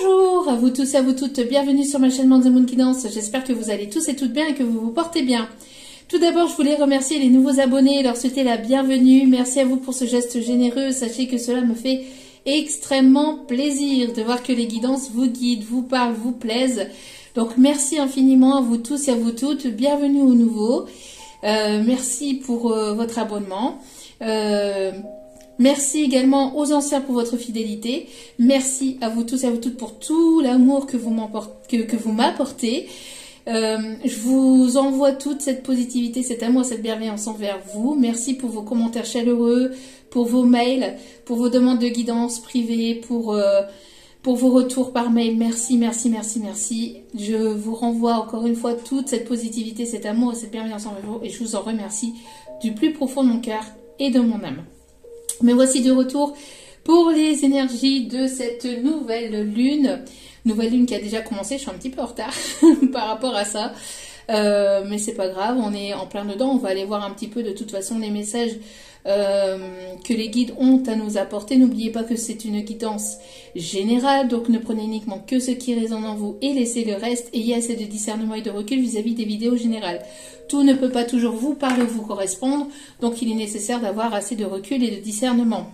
Bonjour à vous tous et à vous toutes, bienvenue sur ma chaîne Moon Guidance. J'espère que vous allez tous et toutes bien et que vous vous portez bien. Tout d'abord, je voulais remercier les nouveaux abonnés et leur souhaiter la bienvenue. Merci à vous pour ce geste généreux. Sachez que cela me fait extrêmement plaisir de voir que les guidances vous guident, vous parlent, vous plaisent. Donc merci infiniment à vous tous et à vous toutes. Bienvenue aux nouveaux. Merci pour votre abonnement. Merci également aux anciens pour votre fidélité. Merci à vous tous et à vous toutes pour tout l'amour que vous m'apportez. Je vous envoie toute cette positivité, cet amour, cette bienveillance envers vous. Merci pour vos commentaires chaleureux, pour vos mails, pour vos demandes de guidance privée, pour vos retours par mail. Merci, merci, merci, merci. Je vous renvoie encore une fois toute cette positivité, cet amour et cette bienveillance envers vous. Et je vous en remercie du plus profond de mon cœur et de mon âme. Me voici de retour pour les énergies de cette nouvelle lune. Nouvelle lune qui a déjà commencé, je suis un petit peu en retard par rapport à ça. Mais c'est pas grave, on est en plein dedans. On va aller voir un petit peu de toute façon les messages que les guides ont à nous apporter. N'oubliez pas que c'est une guidance générale, donc ne prenez uniquement que ce qui résonne en vous et laissez le reste. Ayez assez de discernement et de recul vis-à-vis des vidéos générales. Tout ne peut pas toujours vous parler ou vous correspondre, donc il est nécessaire d'avoir assez de recul et de discernement.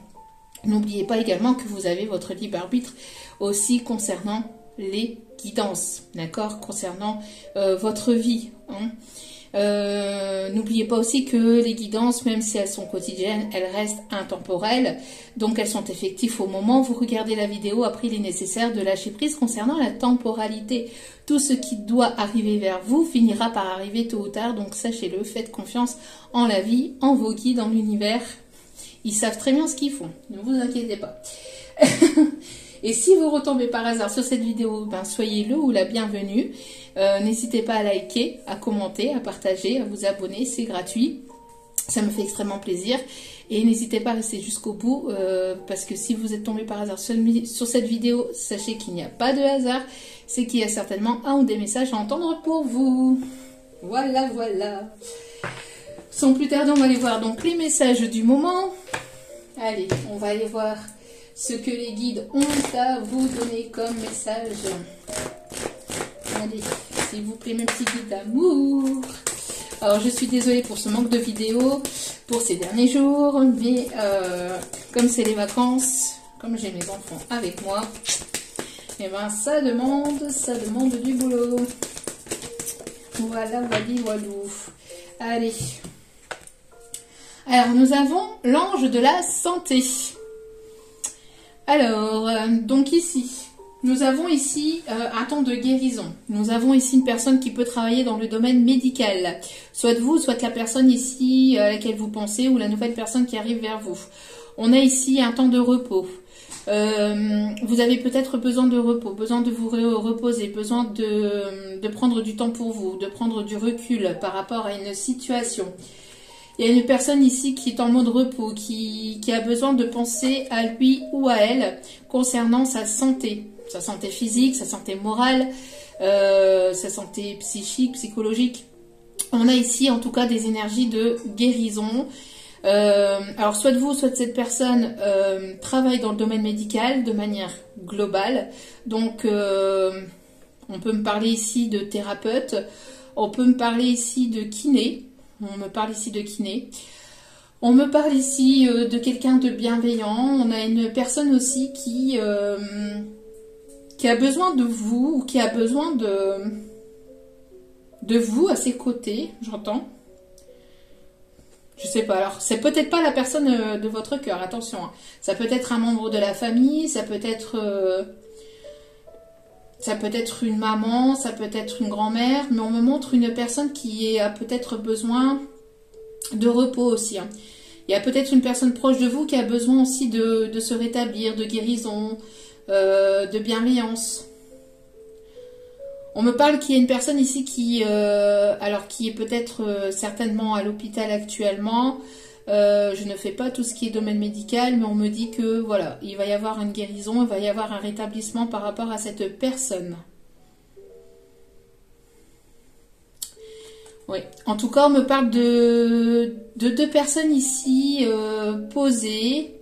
N'oubliez pas également que vous avez votre libre arbitre aussi concernant les guidances, d'accord, concernant votre vie. N'oubliez pas aussi que les guidances, même si elles sont quotidiennes, elles restent intemporelles, donc elles sont effectives au moment où vous regardez la vidéo. Après, il est nécessaire de lâcher prise concernant la temporalité. Tout ce qui doit arriver vers vous finira par arriver tôt ou tard, donc sachez-le, faites confiance en la vie, en vos guides, en l'univers. Ils savent très bien ce qu'ils font, ne vous inquiétez pas. Et si vous retombez par hasard sur cette vidéo, ben soyez le ou la bienvenue. N'hésitez pas à liker, à commenter, à partager, à vous abonner, c'est gratuit. Ça me fait extrêmement plaisir. Et n'hésitez pas à rester jusqu'au bout, parce que si vous êtes tombé par hasard sur cette vidéo, sachez qu'il n'y a pas de hasard. C'est qu'il y a certainement un ou des messages à entendre pour vous. Voilà, voilà. Sans plus tarder, on va aller voir donc les messages du moment. Allez, on va aller voir ce que les guides ont à vous donner comme message. Allez, s'il vous plaît, mes petits guides d'amour. Alors, je suis désolée pour ce manque de vidéos pour ces derniers jours, mais comme c'est les vacances, comme j'ai mes enfants avec moi, et ben ça demande du boulot. Voilà, voilou. Allez. Alors, nous avons l'ange de la santé. Alors, donc ici, nous avons ici un temps de guérison. Nous avons ici une personne qui peut travailler dans le domaine médical. Soit vous, soit la personne ici à laquelle vous pensez ou la nouvelle personne qui arrive vers vous. On a ici un temps de repos. Vous avez peut-être besoin de repos, besoin de vous reposer, besoin de prendre du temps pour vous, de prendre du recul par rapport à une situation. Il y a une personne ici qui est en mode repos, qui a besoin de penser à lui ou à elle concernant sa santé physique, sa santé morale, sa santé psychique, psychologique. On a ici en tout cas des énergies de guérison. Alors soit vous, soit cette personne travaille dans le domaine médical de manière globale. Donc on peut me parler ici de thérapeute, on peut me parler ici de kiné. On me parle ici de kiné. On me parle ici de quelqu'un de bienveillant. On a une personne aussi qui a besoin de vous ou qui a besoin de vous à ses côtés, j'entends. Je sais pas. Alors, c'est peut-être pas la personne de votre cœur, attention. Hein. Ça peut être un membre de la famille, ça peut être une maman, ça peut être une grand-mère, mais on me montre une personne qui a peut-être besoin de repos aussi. Hein. Il y a peut-être une personne proche de vous qui a besoin aussi de se rétablir, de guérison, de bienveillance. On me parle qu'il y a une personne ici qui est peut-être certainement à l'hôpital actuellement. Je ne fais pas tout ce qui est domaine médical, mais on me dit que voilà, il va y avoir une guérison, il va y avoir un rétablissement par rapport à cette personne. Oui, en tout cas, on me parle de deux personnes ici posées,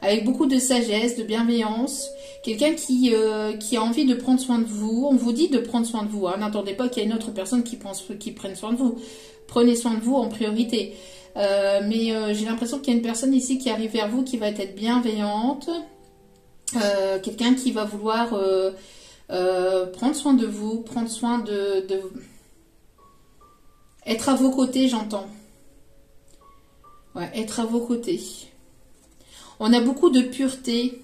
avec beaucoup de sagesse, de bienveillance, Quelqu'un qui a envie de prendre soin de vous. On vous dit de prendre soin de vous. Hein. N'attendez pas qu'il y ait une autre personne qui prenne soin de vous. Prenez soin de vous en priorité. Mais j'ai l'impression qu'il y a une personne ici qui arrive vers vous qui va être bienveillante. Quelqu'un qui va vouloir prendre soin de vous, prendre soin de être à vos côtés, j'entends. Ouais, être à vos côtés. On a beaucoup de pureté.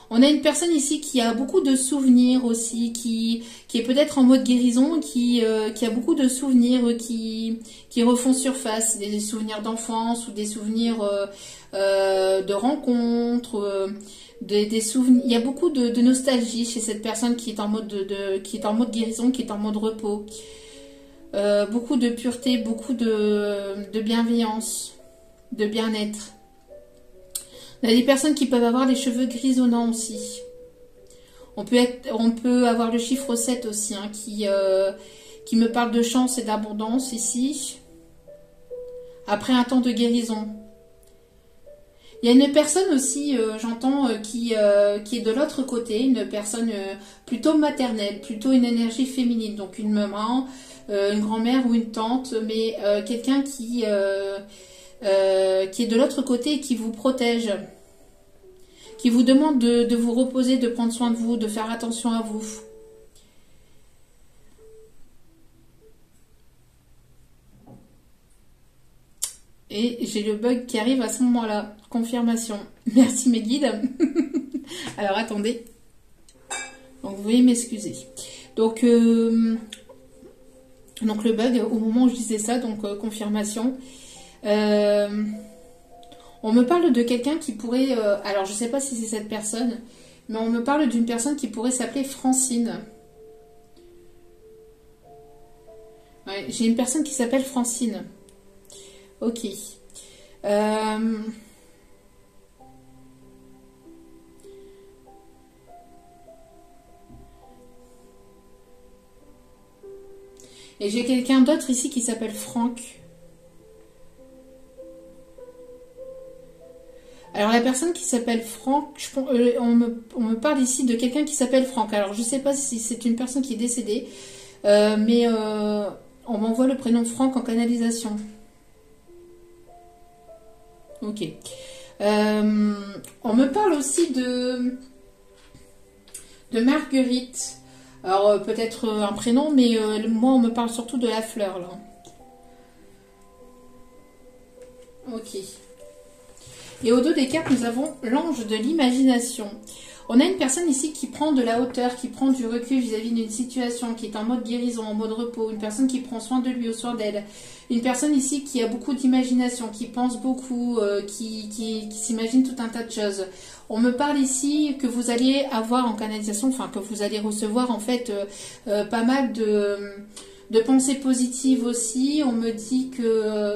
On a une personne ici qui a beaucoup de souvenirs aussi, qui est peut-être en mode guérison, qui a beaucoup de souvenirs qui refont surface, des souvenirs d'enfance ou des souvenirs de rencontres, des souvenirs. Il y a beaucoup de nostalgie chez cette personne qui est en mode qui est en mode guérison, qui est en mode repos. Beaucoup de pureté, beaucoup de bienveillance, de bien-être. On a des personnes qui peuvent avoir les cheveux grisonnants aussi. On peut avoir le chiffre 7 aussi, hein, qui me parle de chance et d'abondance ici. Après un temps de guérison. Il y a une personne aussi, j'entends, qui est de l'autre côté, une personne plutôt maternelle, plutôt une énergie féminine. Donc une maman, une grand-mère ou une tante, mais quelqu'un qui est de l'autre côté et qui vous protège. Qui vous demande de vous reposer, de prendre soin de vous, de faire attention à vous. Et j'ai le bug qui arrive à ce moment-là. Confirmation. Merci mes guides. Alors attendez. Donc vous veuillez m'excuser. Donc le bug au moment où je disais ça, donc confirmation. On me parle de quelqu'un qui pourrait... alors, je ne sais pas si c'est cette personne, mais on me parle d'une personne qui pourrait s'appeler Francine. Ouais, j'ai une personne qui s'appelle Francine. Ok. Et j'ai quelqu'un d'autre ici qui s'appelle Franck. Alors la personne qui s'appelle Franck, on me parle ici de quelqu'un qui s'appelle Franck. Alors je ne sais pas si c'est une personne qui est décédée, mais on m'envoie le prénom Franck en canalisation. Ok. On me parle aussi de Marguerite. Alors peut-être un prénom, mais moi on me parle surtout de la fleur là. Ok. Et au dos des cartes, nous avons l'ange de l'imagination. On a une personne ici qui prend de la hauteur, qui prend du recul vis-à-vis d'une situation, qui est en mode guérison, en mode repos. Une personne qui prend soin de lui, au soin d'elle. Une personne ici qui a beaucoup d'imagination, qui pense beaucoup, qui s'imagine tout un tas de choses. On me parle ici que vous allez avoir en canalisation, enfin que vous allez recevoir en fait pas mal de pensées positives aussi. On me dit que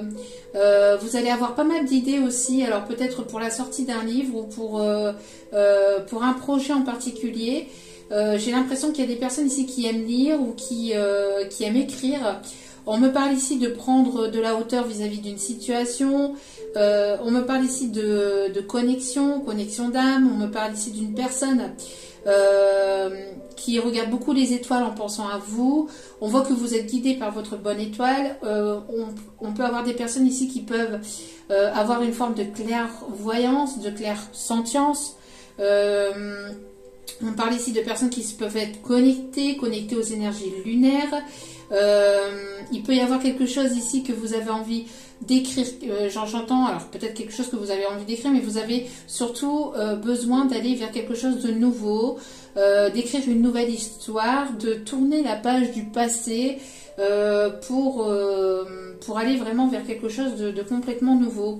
vous allez avoir pas mal d'idées aussi, alors peut-être pour la sortie d'un livre ou pour un projet en particulier. J'ai l'impression qu'il y a des personnes ici qui aiment lire ou qui aiment écrire. On me parle ici de prendre de la hauteur vis-à-vis d'une situation. On me parle ici de connexion d'âme. On me parle ici d'une personne qui regarde beaucoup les étoiles en pensant à vous. On voit que vous êtes guidé par votre bonne étoile. On peut avoir des personnes ici qui peuvent avoir une forme de clairvoyance, de clairsentience. On parle ici de personnes qui peuvent être connectées aux énergies lunaires. Il peut y avoir quelque chose ici que vous avez envie d'écrire, j'entends, alors peut-être quelque chose que vous avez envie d'écrire, mais vous avez surtout besoin d'aller vers quelque chose de nouveau, d'écrire une nouvelle histoire, de tourner la page du passé pour aller vraiment vers quelque chose de complètement nouveau.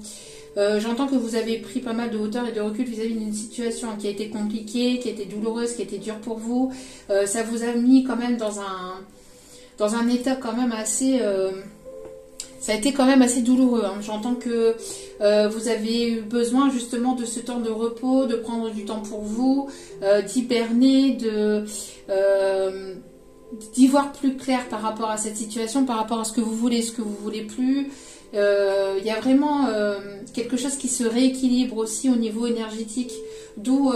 J'entends que vous avez pris pas mal de hauteur et de recul vis-à-vis d'une situation qui a été compliquée, qui a été douloureuse, qui a été dure pour vous. Ça vous a mis quand même dans un état quand même assez... ça a été quand même assez douloureux. Hein. J'entends que vous avez eu besoin justement de ce temps de repos, de prendre du temps pour vous, d'hiberner, d'y voir plus clair par rapport à cette situation, par rapport à ce que vous voulez, ce que vous voulez plus. Il y a vraiment quelque chose qui se rééquilibre aussi au niveau énergétique D'où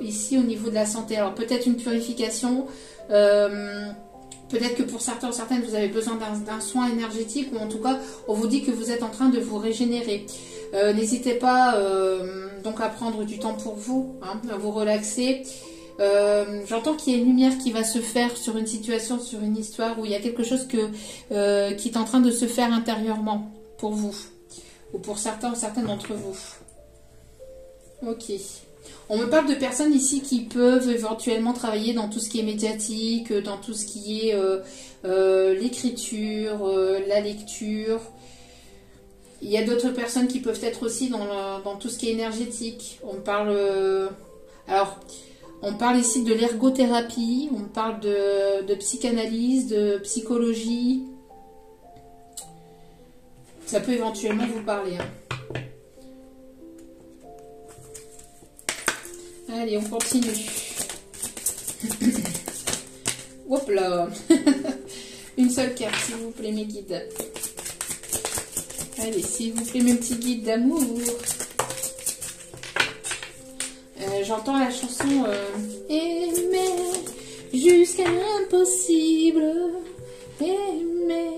ici au niveau de la santé. Alors peut-être une purification, peut-être que pour certains ou certaines vous avez besoin d'un soin énergétique, ou en tout cas on vous dit que vous êtes en train de vous régénérer. N'hésitez pas donc à prendre du temps pour vous, hein, à vous relaxer. J'entends qu'il y a une lumière qui va se faire sur une situation, sur une histoire, où il y a quelque chose qui est en train de se faire intérieurement pour vous, ou pour certains ou certaines d'entre vous. Ok. On me parle de personnes ici qui peuvent éventuellement travailler dans tout ce qui est médiatique, dans tout ce qui est l'écriture, la lecture. Il y a d'autres personnes qui peuvent être aussi dans tout ce qui est énergétique. On parle... on parle ici de l'ergothérapie, on parle de psychanalyse, de psychologie. Ça peut éventuellement vous parler, hein. Allez, on continue. Hop là. Une seule carte, s'il vous plaît, mes guides. Allez, s'il vous plaît, mes petits guides d'amour. J'entends la chanson Aimer jusqu'à l'impossible. Aimer,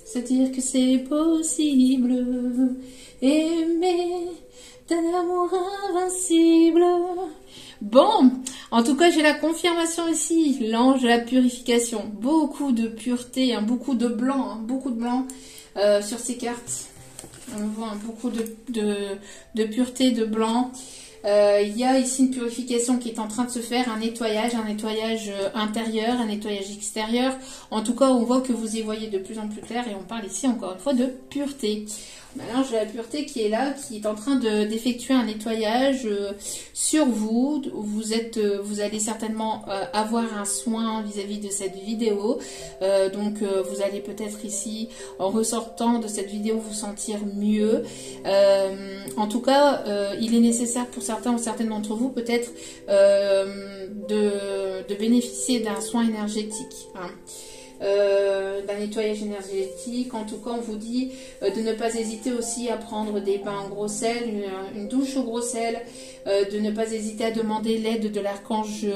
se dire que c'est possible. Aimer d'un amour invincible. Bon, en tout cas, j'ai la confirmation ici. L'ange de la purification. Beaucoup de pureté, hein, beaucoup de blanc, sur ces cartes. On voit hein, beaucoup de pureté, de blanc. Il y a ici une purification qui est en train de se faire, un nettoyage intérieur, un nettoyage extérieur. En tout cas, on voit que vous y voyez de plus en plus clair et on parle ici encore une fois de pureté. L'ange de la pureté qui est là, qui est en train d'effectuer un nettoyage sur vous. Vous allez certainement avoir un soin vis-à-vis de cette vidéo. Donc vous allez peut-être ici, en ressortant de cette vidéo, vous sentir mieux. En tout cas, il est nécessaire pour certains ou certaines d'entre vous peut-être de bénéficier d'un soin énergétique, hein. D'un nettoyage énergétique. En tout cas, on vous dit de ne pas hésiter aussi à prendre des bains en gros sel, une douche au gros sel, de ne pas hésiter à demander l'aide de l'archange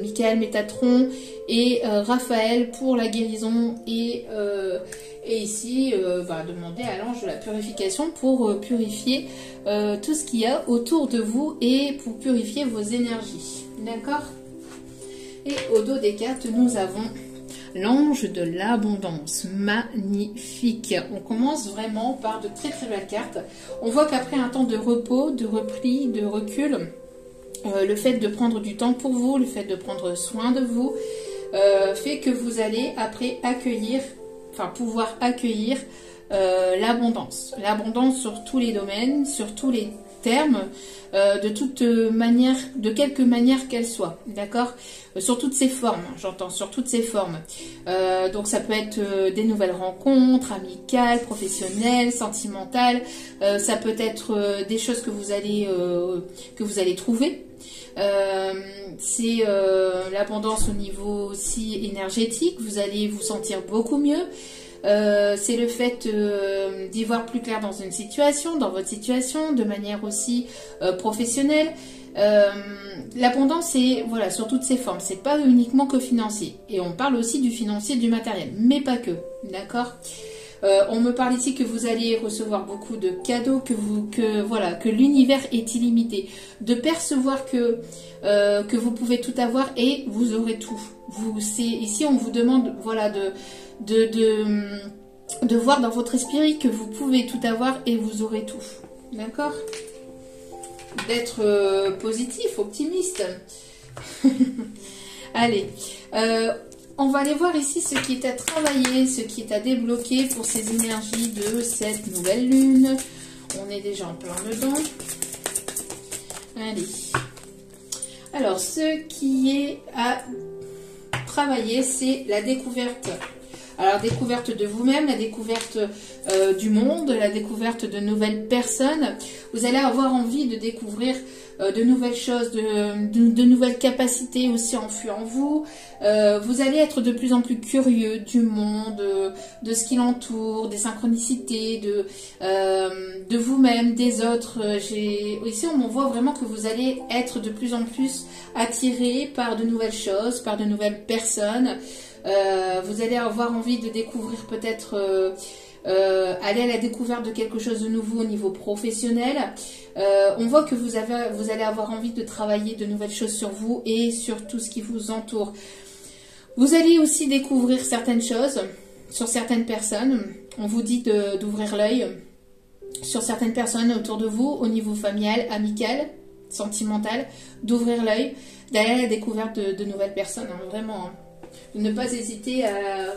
Michael, Métatron et Raphaël pour la guérison, et ici demander à l'ange de la purification pour purifier tout ce qu'il y a autour de vous et pour purifier vos énergies. D'accord ? Et au dos des cartes, nous avons l'ange de l'abondance. Magnifique. On commence vraiment par de très très belles cartes. On voit qu'après un temps de repos, de repli, de recul, le fait de prendre du temps pour vous, le fait de prendre soin de vous, fait que vous allez après pouvoir accueillir l'abondance. L'abondance sur tous les domaines, sur tous les termes, de toute manière, de quelque manière qu'elle soit, d'accord, sur toutes ses formes, j'entends, sur toutes ses formes. Donc ça peut être des nouvelles rencontres, amicales, professionnelles, sentimentales, ça peut être des choses que vous allez trouver. C'est l'abondance au niveau aussi énergétique, vous allez vous sentir beaucoup mieux. C'est le fait d'y voir plus clair dans une situation, dans votre situation, de manière aussi professionnelle. L'abondance, c'est voilà, sur toutes ses formes. C'est pas uniquement que financier. Et on parle aussi du financier, du matériel, mais pas que. D'accord ? On me parle ici que vous allez recevoir beaucoup de cadeaux, que l'univers est illimité. De percevoir que vous pouvez tout avoir et vous aurez tout. Ici, on vous demande voilà, de voir dans votre esprit que vous pouvez tout avoir et vous aurez tout. D'accord ? D'être positif, optimiste. Allez, on va aller voir ici ce qui est à travailler, ce qui est à débloquer pour ces énergies de cette nouvelle lune. On est déjà en plein dedans. Allez. Alors, ce qui est à travailler, c'est la découverte. Alors, découverte de vous-même, la découverte du monde, la découverte de nouvelles personnes. Vous allez avoir envie de découvrir de nouvelles choses, de nouvelles capacités aussi enfuies en vous. Vous allez être de plus en plus curieux du monde, de ce qui l'entoure, des synchronicités, de vous-même, des autres. Ici, on voit vraiment que vous allez être de plus en plus attiré par de nouvelles choses, par de nouvelles personnes. Vous allez avoir envie de découvrir peut-être... aller à la découverte de quelque chose de nouveau au niveau professionnel. On voit que vous allez avoir envie de travailler de nouvelles choses sur vous et sur tout ce qui vous entoure. Vous allez aussi découvrir certaines choses sur certaines personnes. On vous dit d'ouvrir l'œil sur certaines personnes autour de vous au niveau familial, amical, sentimental, d'ouvrir l'œil, d'aller à la découverte de nouvelles personnes. Hein, vraiment, hein. De ne pas hésiter à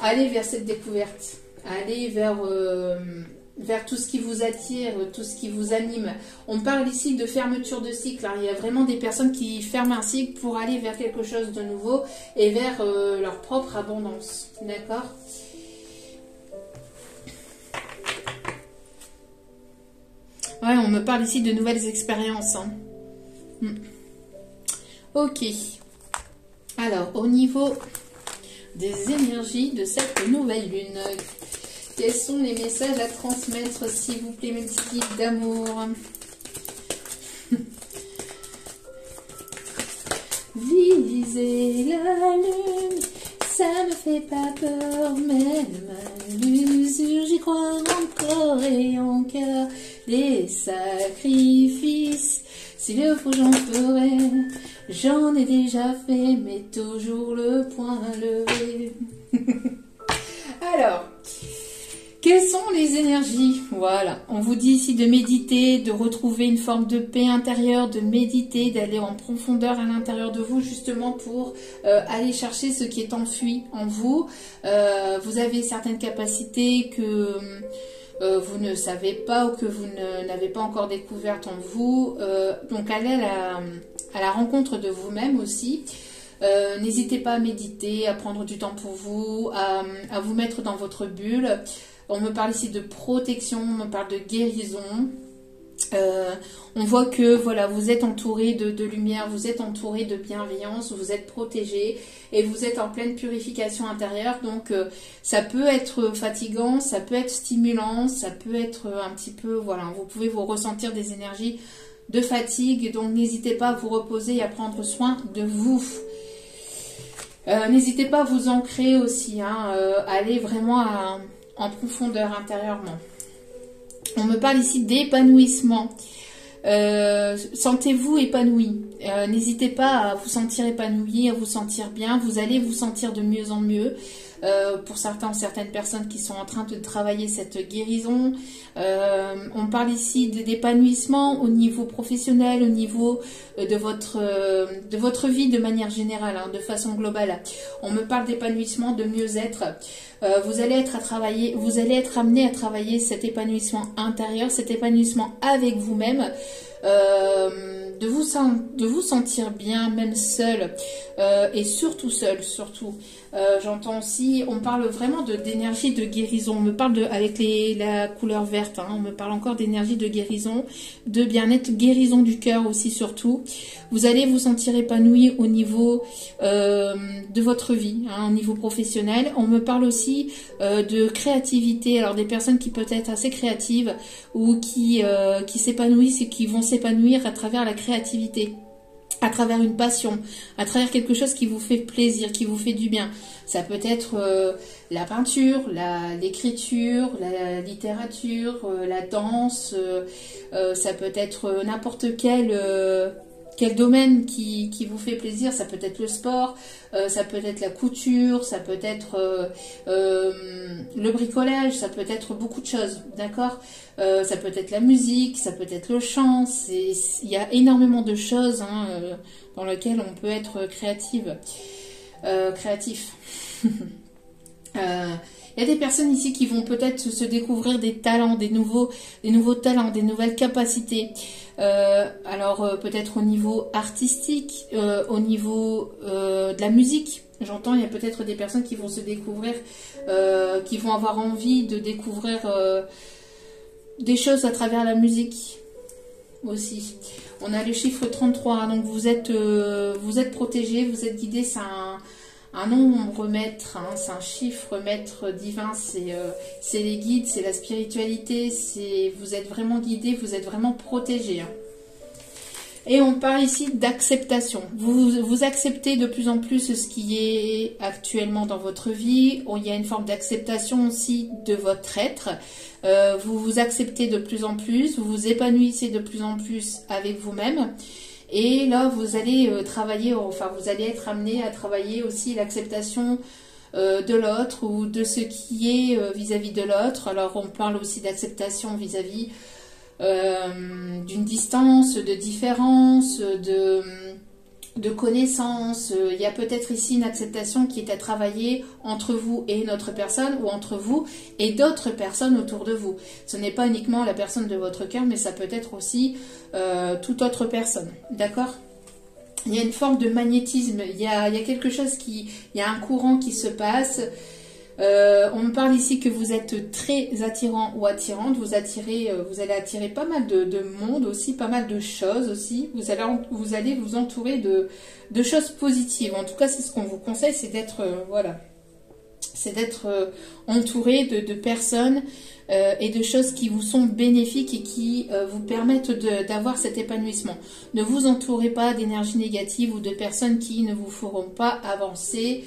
aller vers cette découverte. Aller vers tout ce qui vous attire, tout ce qui vous anime. On parle ici de fermeture de cycle. Hein. Il y a vraiment des personnes qui ferment un cycle pour aller vers quelque chose de nouveau et vers leur propre abondance. D'accord ? Ouais, on me parle ici de nouvelles expériences. Hein. Ok. Alors, au niveau des énergies de cette nouvelle lune, quels sont les messages à transmettre, s'il vous plaît, mes petits guides d'amour? Viser la lune, ça me fait pas peur, même à l'usure, j'y crois encore et encore. Les sacrifices, s'il le faut, j'en ferai. J'en ai déjà fait, mais toujours le point levé. Alors, quelles sont les énergies? Voilà, on vous dit ici de méditer, de retrouver une forme de paix intérieure, de méditer, d'aller en profondeur à l'intérieur de vous, justement pour aller chercher ce qui est enfui en vous. Vous avez certaines capacités que vous ne savez pas ou que vous n'avez pas encore découvertes en vous. Donc, allez à la rencontre de vous-même aussi. N'hésitez pas à méditer, à prendre du temps pour vous, à vous mettre dans votre bulle. On me parle ici de protection, on me parle de guérison. On voit que voilà, vous êtes entouré de lumière, vous êtes entouré de bienveillance, vous êtes protégé et vous êtes en pleine purification intérieure. Donc ça peut être fatigant, ça peut être stimulant, ça peut être un petit peu, voilà, vous pouvez vous ressentir des énergies de fatigue. Donc n'hésitez pas à vous reposer et à prendre soin de vous. N'hésitez pas à vous ancrer aussi, hein, aller vraiment en profondeur intérieurement. On me parle ici d'épanouissement. Sentez-vous épanoui. N'hésitez pas à vous sentir épanoui, à vous sentir bien. Vous allez vous sentir de mieux en mieux. Pour certaines personnes qui sont en train de travailler cette guérison. On parle ici d'épanouissement au niveau professionnel, au niveau de votre vie de manière générale, hein, de façon globale. On me parle d'épanouissement, de mieux-être. Vous allez être amené à travailler cet épanouissement intérieur, cet épanouissement avec vous-même. De vous sentir bien, même seul, et surtout seul, surtout. J'entends aussi, on parle vraiment d'énergie de guérison. On me parle avec la couleur verte, hein, on me parle encore d'énergie de guérison, de bien-être, guérison du cœur aussi surtout. Vous allez vous sentir épanoui au niveau de votre vie, hein, au niveau professionnel. On me parle aussi de créativité. Alors des personnes qui peuvent être assez créatives ou qui s'épanouissent et qui vont s'épanouir à travers la créativité, à travers une passion, à travers quelque chose qui vous fait plaisir, qui vous fait du bien. Ça peut être la peinture, l'écriture, la littérature, la danse, ça peut être n'importe quel domaine qui vous fait plaisir. Ça peut être le sport, ça peut être la couture, ça peut être le bricolage, ça peut être beaucoup de choses, d'accord? Ça peut être la musique, ça peut être le chant. Il y a énormément de choses, hein, dans lesquelles on peut être créatif. Il y a des personnes ici qui vont peut-être se découvrir des talents, des nouveaux talents, des nouvelles capacités. Alors peut-être au niveau artistique, au niveau de la musique. J'entends, il y a peut-être des personnes qui vont se découvrir, qui vont avoir envie de découvrir des choses à travers la musique. aussi. On a le chiffre 33, donc vous êtes protégé, vous êtes guidé, c'est un nombre maître, hein, c'est un chiffre maître divin, c'est les guides, c'est la spiritualité, vous êtes vraiment guidé, vous êtes vraiment protégé. Hein. Et on parle ici d'acceptation. Vous acceptez de plus en plus ce qui est actuellement dans votre vie. Il y a une forme d'acceptation aussi de votre être. Vous vous acceptez de plus en plus, vous vous épanouissez de plus en plus avec vous-même. Et là, vous allez travailler, enfin, vous allez être amené à travailler aussi l'acceptation de l'autre ou de ce qui est vis-à-vis de l'autre. Alors, on parle aussi d'acceptation vis-à-vis d'une distance, de différence, de connaissance. Il y a peut-être ici une acceptation qui est à travailler entre vous et une autre personne ou entre vous et d'autres personnes autour de vous. Ce n'est pas uniquement la personne de votre cœur, mais ça peut être aussi toute autre personne. D'accord ? Il y a une forme de magnétisme, il y a quelque chose il y a un courant qui se passe. On me parle ici que vous êtes très attirant ou attirante, vous allez attirer pas mal de monde aussi, pas mal de choses aussi, vous allez vous entourer de choses positives. En tout cas, c'est ce qu'on vous conseille, c'est d'être entouré de personnes et de choses qui vous sont bénéfiques et qui vous permettent d'avoir cet épanouissement. Ne vous entourez pas d'énergie négative ou de personnes qui ne vous feront pas avancer,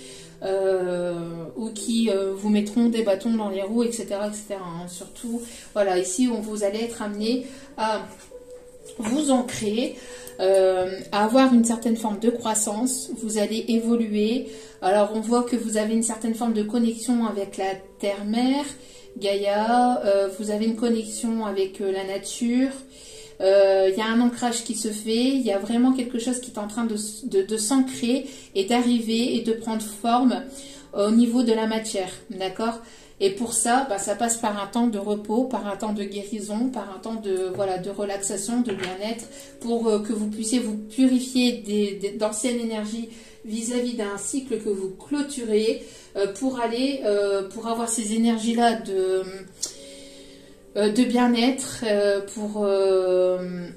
ou qui vous mettront des bâtons dans les roues, etc. etc. Hein. Surtout, voilà, ici, vous allez être amené à vous ancrer, à avoir une certaine forme de croissance, vous allez évoluer. Alors, on voit que vous avez une certaine forme de connexion avec la Terre-Mère, Gaïa, vous avez une connexion avec la nature. Il y a un ancrage qui se fait, il y a vraiment quelque chose qui est en train de s'ancrer et d'arriver et de prendre forme au niveau de la matière, d'accord? Et pour ça, ça passe par un temps de repos, par un temps de guérison, par un temps de relaxation, de bien-être, pour que vous puissiez vous purifier d'anciennes énergies vis-à-vis d'un cycle que vous clôturez, pour avoir ces énergies-là de bien-être, pour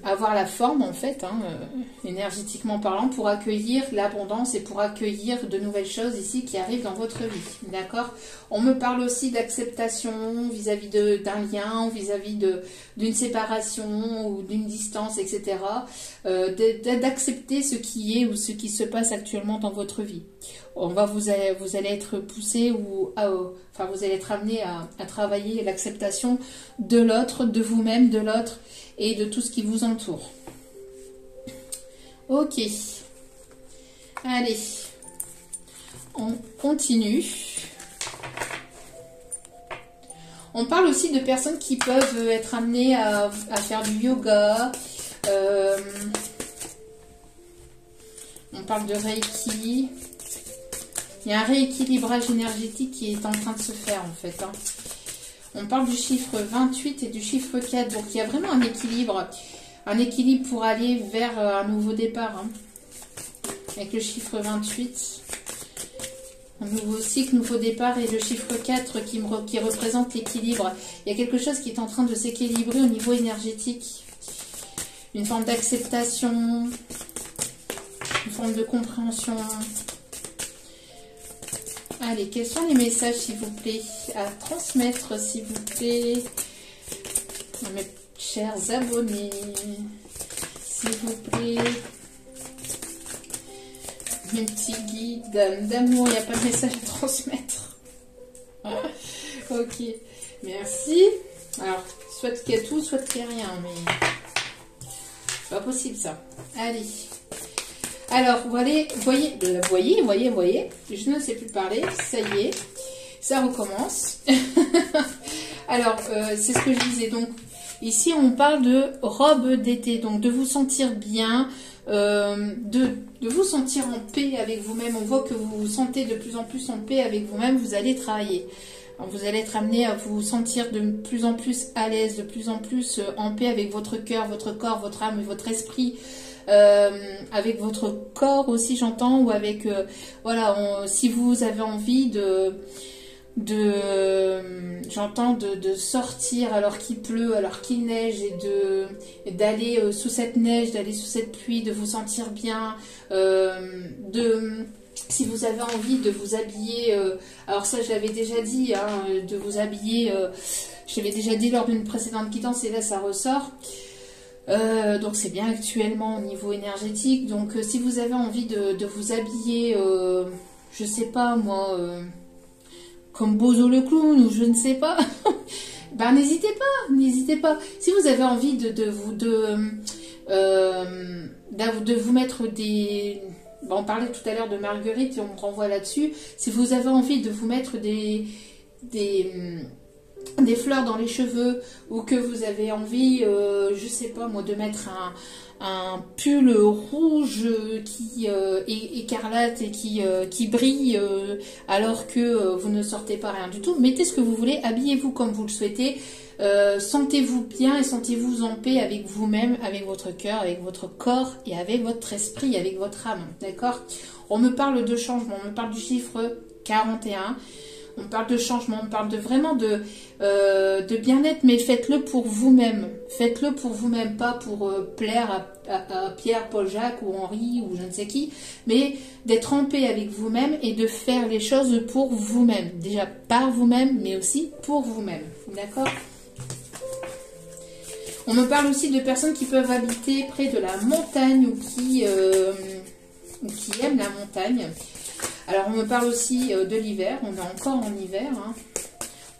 avoir la forme en fait, hein, énergétiquement parlant, pour accueillir l'abondance et pour accueillir de nouvelles choses ici qui arrivent dans votre vie, d'accord? On me parle aussi d'acceptation vis-à-vis d'un lien, vis-à-vis d'une séparation ou d'une distance, etc. D'accepter ce qui est ou ce qui se passe actuellement dans votre vie. Vous allez être poussé vous allez être amené à travailler l'acceptation de l'autre, de vous-même, de l'autre et de tout ce qui vous entoure. Ok. Allez. On continue. On parle aussi de personnes qui peuvent être amenées à faire du yoga. On parle de Reiki. Il y a un rééquilibrage énergétique qui est en train de se faire en fait. Hein. On parle du chiffre 28 et du chiffre 4. Donc il y a vraiment un équilibre. Un équilibre pour aller vers un nouveau départ. Hein. Avec le chiffre 28. Un nouveau cycle, nouveau départ et le chiffre 4 qui représente l'équilibre. Il y a quelque chose qui est en train de s'équilibrer au niveau énergétique. Une forme d'acceptation. Une forme de compréhension. Allez, quels sont les messages, s'il vous plaît, à transmettre, s'il vous plaît, à mes chers abonnés, s'il vous plaît, mes petits guides d'amour, il n'y a pas de message à transmettre. Ok, merci. Alors, soit qu'il y a tout, soit qu'il n'y a rien, mais c'est pas possible ça. Allez. Alors, voyez, je ne sais plus parler, ça y est, ça recommence. Alors, c'est ce que je disais, donc, ici on parle de robe d'été, donc de vous sentir bien, de vous sentir en paix avec vous-même. On voit que vous vous sentez de plus en plus en paix avec vous-même, vous allez travailler. Alors, vous allez être amené à vous sentir de plus en plus à l'aise, de plus en plus en paix avec votre cœur, votre corps, votre âme et votre esprit. Avec votre corps aussi j'entends, ou avec si vous avez envie j'entends de sortir alors qu'il pleut, alors qu'il neige, et d'aller sous cette neige, d'aller sous cette pluie, de vous sentir bien, si vous avez envie de vous habiller, alors ça je l'avais déjà dit, hein, de vous habiller, je l'avais déjà dit lors d'une précédente quittance et là ça ressort. Donc c'est bien actuellement au niveau énergétique. Donc si vous avez envie de vous habiller, je sais pas moi, comme Bozo le clown ou je ne sais pas, ben n'hésitez pas. Si vous avez envie de vous mettre des... on parlait tout à l'heure de Marguerite et on me renvoie là-dessus. Si vous avez envie de vous mettre des fleurs dans les cheveux ou que vous avez envie, je sais pas moi, de mettre un pull rouge qui écarlate et qui brille alors que vous ne sortez pas, rien du tout. Mettez ce que vous voulez, habillez-vous comme vous le souhaitez. Sentez-vous bien et sentez-vous en paix avec vous-même, avec votre cœur, avec votre corps et avec votre esprit, avec votre âme, d'accord? On me parle de changement, on me parle du chiffre 41, on parle de changement, on parle vraiment de bien-être, mais faites-le pour vous-même, pas pour plaire à Pierre, Paul, Jacques ou Henri ou je ne sais qui, mais d'être en paix avec vous-même et de faire les choses pour vous-même, déjà par vous-même, mais aussi pour vous-même, d'accord? On me parle aussi de personnes qui peuvent habiter près de la montagne ou qui aiment la montagne. Alors, on me parle aussi de l'hiver. On est encore en hiver. Hein.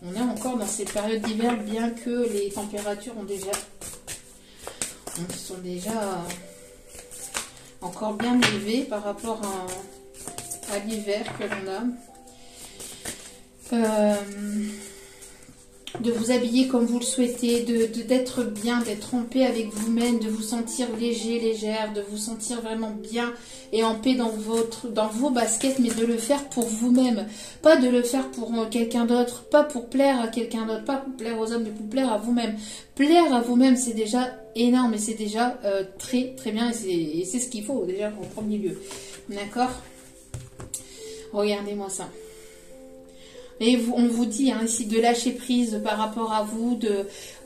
On est encore dans cette période d'hiver, bien que les températures sont déjà encore bien élevées par rapport à l'hiver que l'on a. De vous habiller comme vous le souhaitez, d'être bien, d'être en paix avec vous-même, de vous sentir léger, légère, de vous sentir vraiment bien et en paix dans vos baskets, mais de le faire pour vous-même. Pas de le faire pour quelqu'un d'autre, pas pour plaire à quelqu'un d'autre, pas pour plaire aux hommes, mais pour plaire à vous-même. Plaire à vous-même, c'est déjà énorme et c'est déjà très très bien et c'est ce qu'il faut déjà en premier lieu. D'accord? Regardez-moi ça. Et on vous dit hein, ici de lâcher prise par rapport à vous,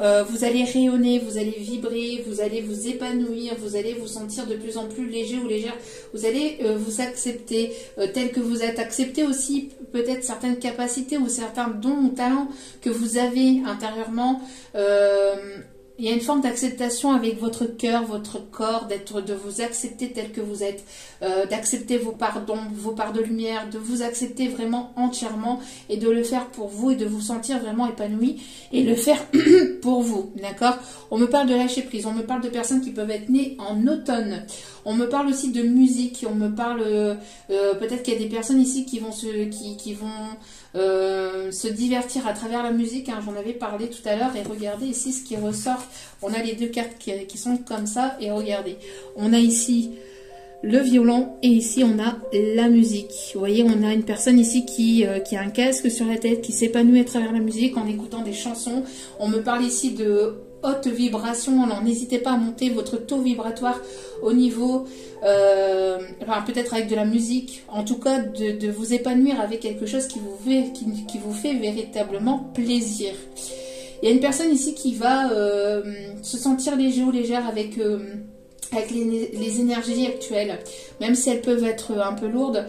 vous allez rayonner, vous allez vibrer, vous allez vous épanouir, vous allez vous sentir de plus en plus léger ou légère, vous allez vous accepter tel que vous êtes, accepter aussi peut-être certaines capacités ou certains dons ou talents que vous avez intérieurement. Il y a une forme d'acceptation avec votre cœur, votre corps, de vous accepter tel que vous êtes, d'accepter vos parts d'ombre, vos parts de lumière, de vous accepter vraiment entièrement et de le faire pour vous et de vous sentir vraiment épanoui et le faire pour vous, d'accord? On me parle de lâcher prise, on me parle de personnes qui peuvent être nées en automne, on me parle aussi de musique, on me parle, peut-être qu'il y a des personnes ici qui vont se divertir à travers la musique, hein, j'en avais parlé tout à l'heure et regardez ici ce qui ressort, on a les deux cartes qui sont comme ça et regardez, on a ici le violon et ici on a la musique, vous voyez on a une personne ici qui a un casque sur la tête, qui s'épanouit à travers la musique en écoutant des chansons, on me parle ici de haute vibration, alors n'hésitez pas à monter votre taux vibratoire au niveau, enfin, peut-être avec de la musique, en tout cas de vous épanouir avec quelque chose qui vous fait véritablement plaisir. Il y a une personne ici qui va se sentir léger ou légère avec les énergies actuelles, même si elles peuvent être un peu lourdes.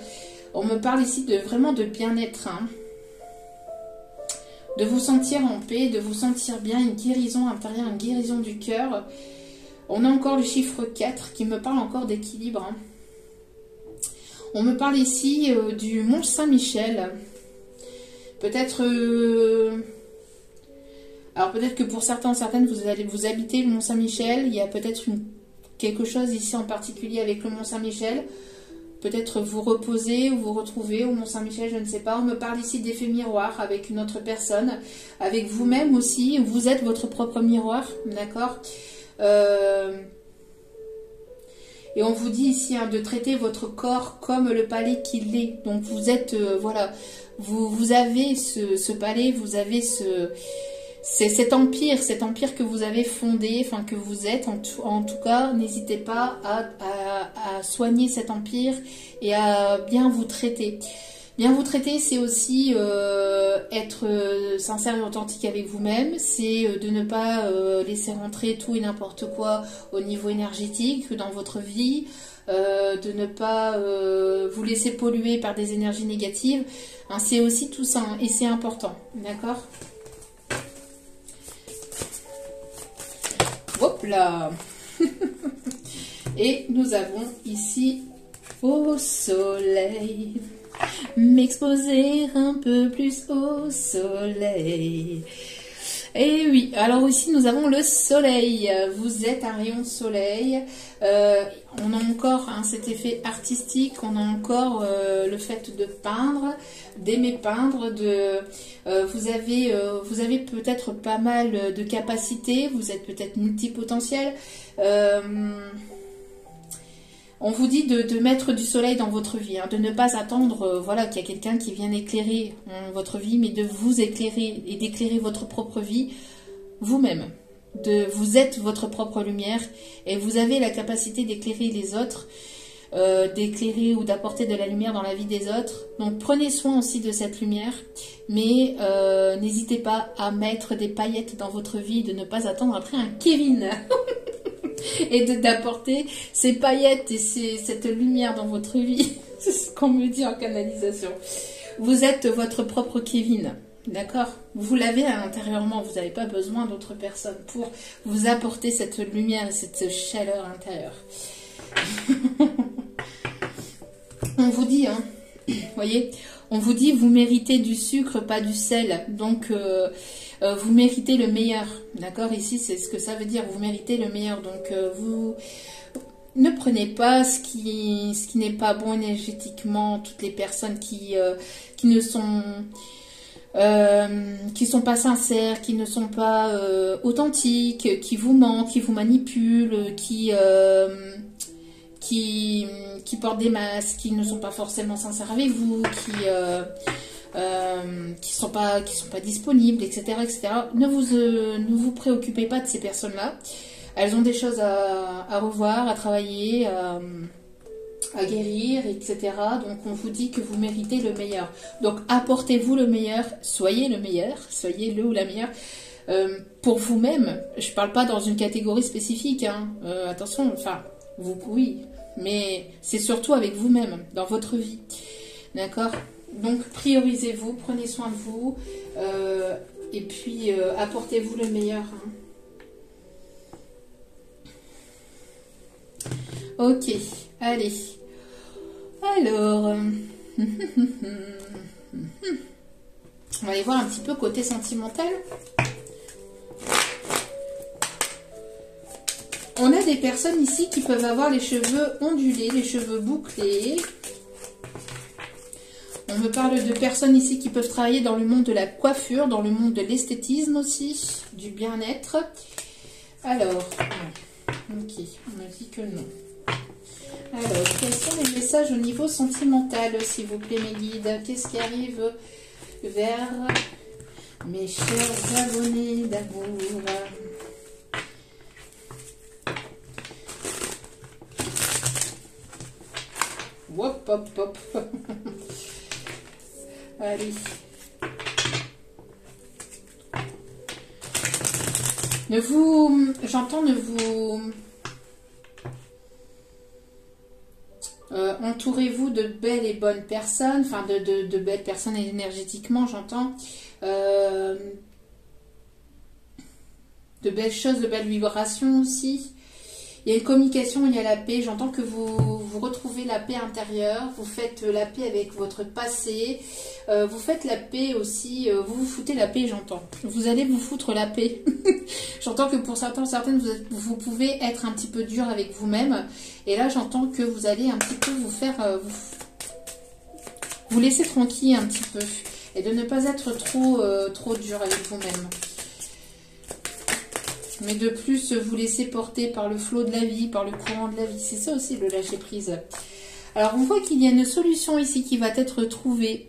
On me parle ici vraiment de bien-être, hein. De vous sentir en paix, de vous sentir bien, une guérison intérieure, une guérison du cœur. On a encore le chiffre 4 qui me parle encore d'équilibre. Hein. On me parle ici du Mont Saint-Michel. Peut-être... alors peut-être que pour certains ou certaines, vous allez vous habiter le Mont Saint-Michel. Il y a peut-être quelque chose ici en particulier avec le Mont Saint-Michel. Peut-être vous reposer ou vous retrouver au Mont Saint-Michel, je ne sais pas. On me parle ici d'effet miroir avec une autre personne, avec vous-même aussi. Vous êtes votre propre miroir, d'accord? Et on vous dit ici hein, de traiter votre corps comme le palais qu'il est. Donc vous êtes, voilà, vous avez ce palais, vous avez cet empire que vous avez fondé, enfin que vous êtes, en tout cas, n'hésitez pas à soigner cet empire et à bien vous traiter. Bien vous traiter, c'est aussi être sincère et authentique avec vous-même. C'est de ne pas laisser rentrer tout et n'importe quoi au niveau énergétique dans votre vie. De ne pas vous laisser polluer par des énergies négatives. Hein, c'est aussi tout ça, hein, et c'est important. D'accord? Hop là. Et nous avons ici au soleil. M'exposer un peu plus au soleil. Et oui, alors ici nous avons le soleil. Vous êtes un rayon de soleil. On a encore hein, cet effet artistique. On a encore le fait de peindre, d'aimer peindre. Vous avez peut-être pas mal de capacités. Vous êtes peut-être multipotentiel. On vous dit de mettre du soleil dans votre vie, hein, de ne pas attendre voilà, qu'il y a quelqu'un qui vienne éclairer votre vie, mais de vous éclairer et d'éclairer votre propre vie vous-même. Vous êtes votre propre lumière et vous avez la capacité d'éclairer les autres, d'éclairer ou d'apporter de la lumière dans la vie des autres. Donc prenez soin aussi de cette lumière, mais n'hésitez pas à mettre des paillettes dans votre vie, de ne pas attendre après un Kevin. Et d'apporter ces paillettes et cette lumière dans votre vie. C'est ce qu'on me dit en canalisation. Vous êtes votre propre Kevin. D'accord? Vous l'avez à l'intérieurement. Vous n'avez pas besoin d'autres personnes pour vous apporter cette lumière et cette chaleur intérieure. On vous dit, hein, voyez, on vous dit vous méritez du sucre, pas du sel. Donc, vous méritez le meilleur. D'accord? Ici, c'est ce que ça veut dire. Vous méritez le meilleur. Donc, vous ne prenez pas ce qui n'est pas bon énergétiquement. Toutes les personnes qui ne sont... qui sont pas sincères, qui ne sont pas authentiques, qui vous mentent, qui vous manipulent, qui portent des masques, qui ne sont pas forcément sincères avec vous, qui sont pas disponibles, etc., etc. Ne vous préoccupez pas de ces personnes-là. Elles ont des choses à revoir, à travailler, à guérir, etc. Donc on vous dit que vous méritez le meilleur. Donc apportez-vous le meilleur, soyez le meilleur, soyez le ou la meilleure. Pour vous-même, je parle pas dans une catégorie spécifique, hein. Attention, enfin, oui, mais c'est surtout avec vous-même, dans votre vie. D'accord? Donc priorisez-vous, prenez soin de vous, et puis apportez-vous le meilleur. Hein. Ok, allez. Alors, on va aller voir un petit peu côté sentimental. On a des personnes ici qui peuvent avoir les cheveux ondulés, les cheveux bouclés. On me parle de personnes ici qui peuvent travailler dans le monde de la coiffure, dans le monde de l'esthétisme aussi, du bien-être. Alors, ok, on me dit que non. Alors, quels sont les messages au niveau sentimental, s'il vous plaît, mes guides? Qu'est-ce qui arrive vers mes chers abonnés d'amour? Hop, hop, hop. Allez. J'entends ne vous... entourez-vous de belles et bonnes personnes, enfin de belles personnes énergétiquement, j'entends. De belles choses, de belles vibrations aussi. Il y a une communication, il y a la paix. J'entends que vous retrouvez la paix intérieure. Vous faites la paix avec votre passé. Vous faites la paix aussi. Vous vous foutez la paix, j'entends. Vous allez vous foutre la paix. J'entends que pour certaines, vous pouvez être un petit peu dur avec vous-même. Et là, j'entends que vous allez un petit peu vous faire... vous laisser tranquille un petit peu. Et de ne pas être trop dur avec vous-même. Mais de plus, vous laisser porter par le flot de la vie, par le courant de la vie. C'est ça aussi, le lâcher prise. Alors, on voit qu'il y a une solution ici qui va être trouvée.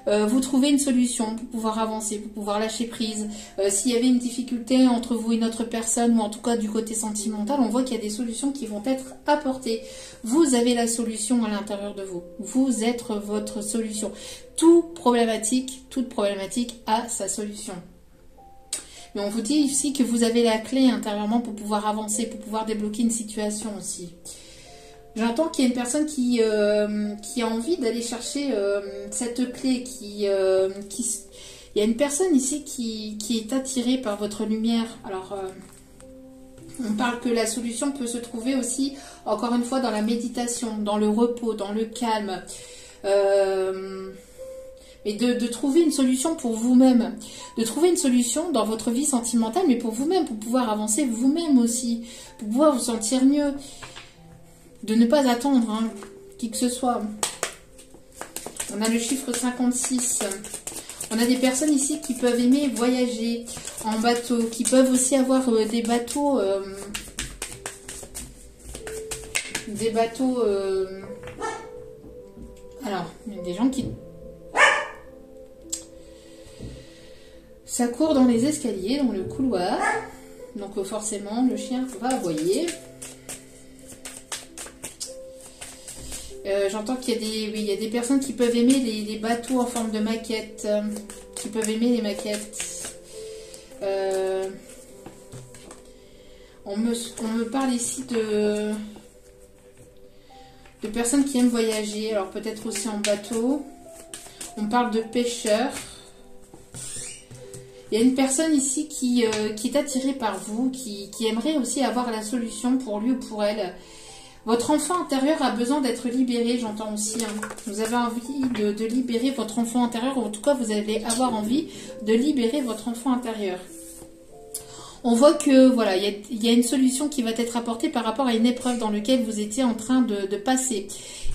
vous trouvez une solution pour pouvoir avancer, pour pouvoir lâcher prise. S'il y avait une difficulté entre vous et une autre personne, ou en tout cas du côté sentimental, on voit qu'il y a des solutions qui vont être apportées. Vous avez la solution à l'intérieur de vous. Vous êtes votre solution. Toute problématique a sa solution. Mais on vous dit ici que vous avez la clé intérieurement pour pouvoir avancer, pour pouvoir débloquer une situation aussi. J'entends qu'il y a une personne qui a envie d'aller chercher cette clé, il y a une personne ici qui est attirée par votre lumière. Alors, on parle que la solution peut se trouver aussi, encore une fois, dans la méditation, dans le repos, dans le calme. Mais de trouver une solution pour vous-même, de trouver une solution dans votre vie sentimentale, mais pour vous-même, pour pouvoir avancer vous-même aussi, pour pouvoir vous sentir mieux, de ne pas attendre qui que ce soit. On a le chiffre 56. On a des personnes ici qui peuvent aimer voyager en bateau, qui peuvent aussi avoir des bateaux, alors, il y a des gens qui... Ça court dans les escaliers, dans le couloir. Donc forcément, le chien va aboyer. J'entends qu'il y a des personnes qui peuvent aimer les bateaux en forme de maquette. Qui peuvent aimer les maquettes. On me parle ici de personnes qui aiment voyager. Alors peut-être aussi en bateau. On parle de pêcheurs. Il y a une personne ici qui est attirée par vous, qui aimerait aussi avoir la solution pour lui ou pour elle. Votre enfant intérieur a besoin d'être libéré, j'entends aussi. Vous avez envie de libérer votre enfant intérieur, ou en tout cas, vous allez avoir envie de libérer votre enfant intérieur. On voit que, voilà, il y a une solution qui va être apportée par rapport à une épreuve dans laquelle vous étiez en train de passer.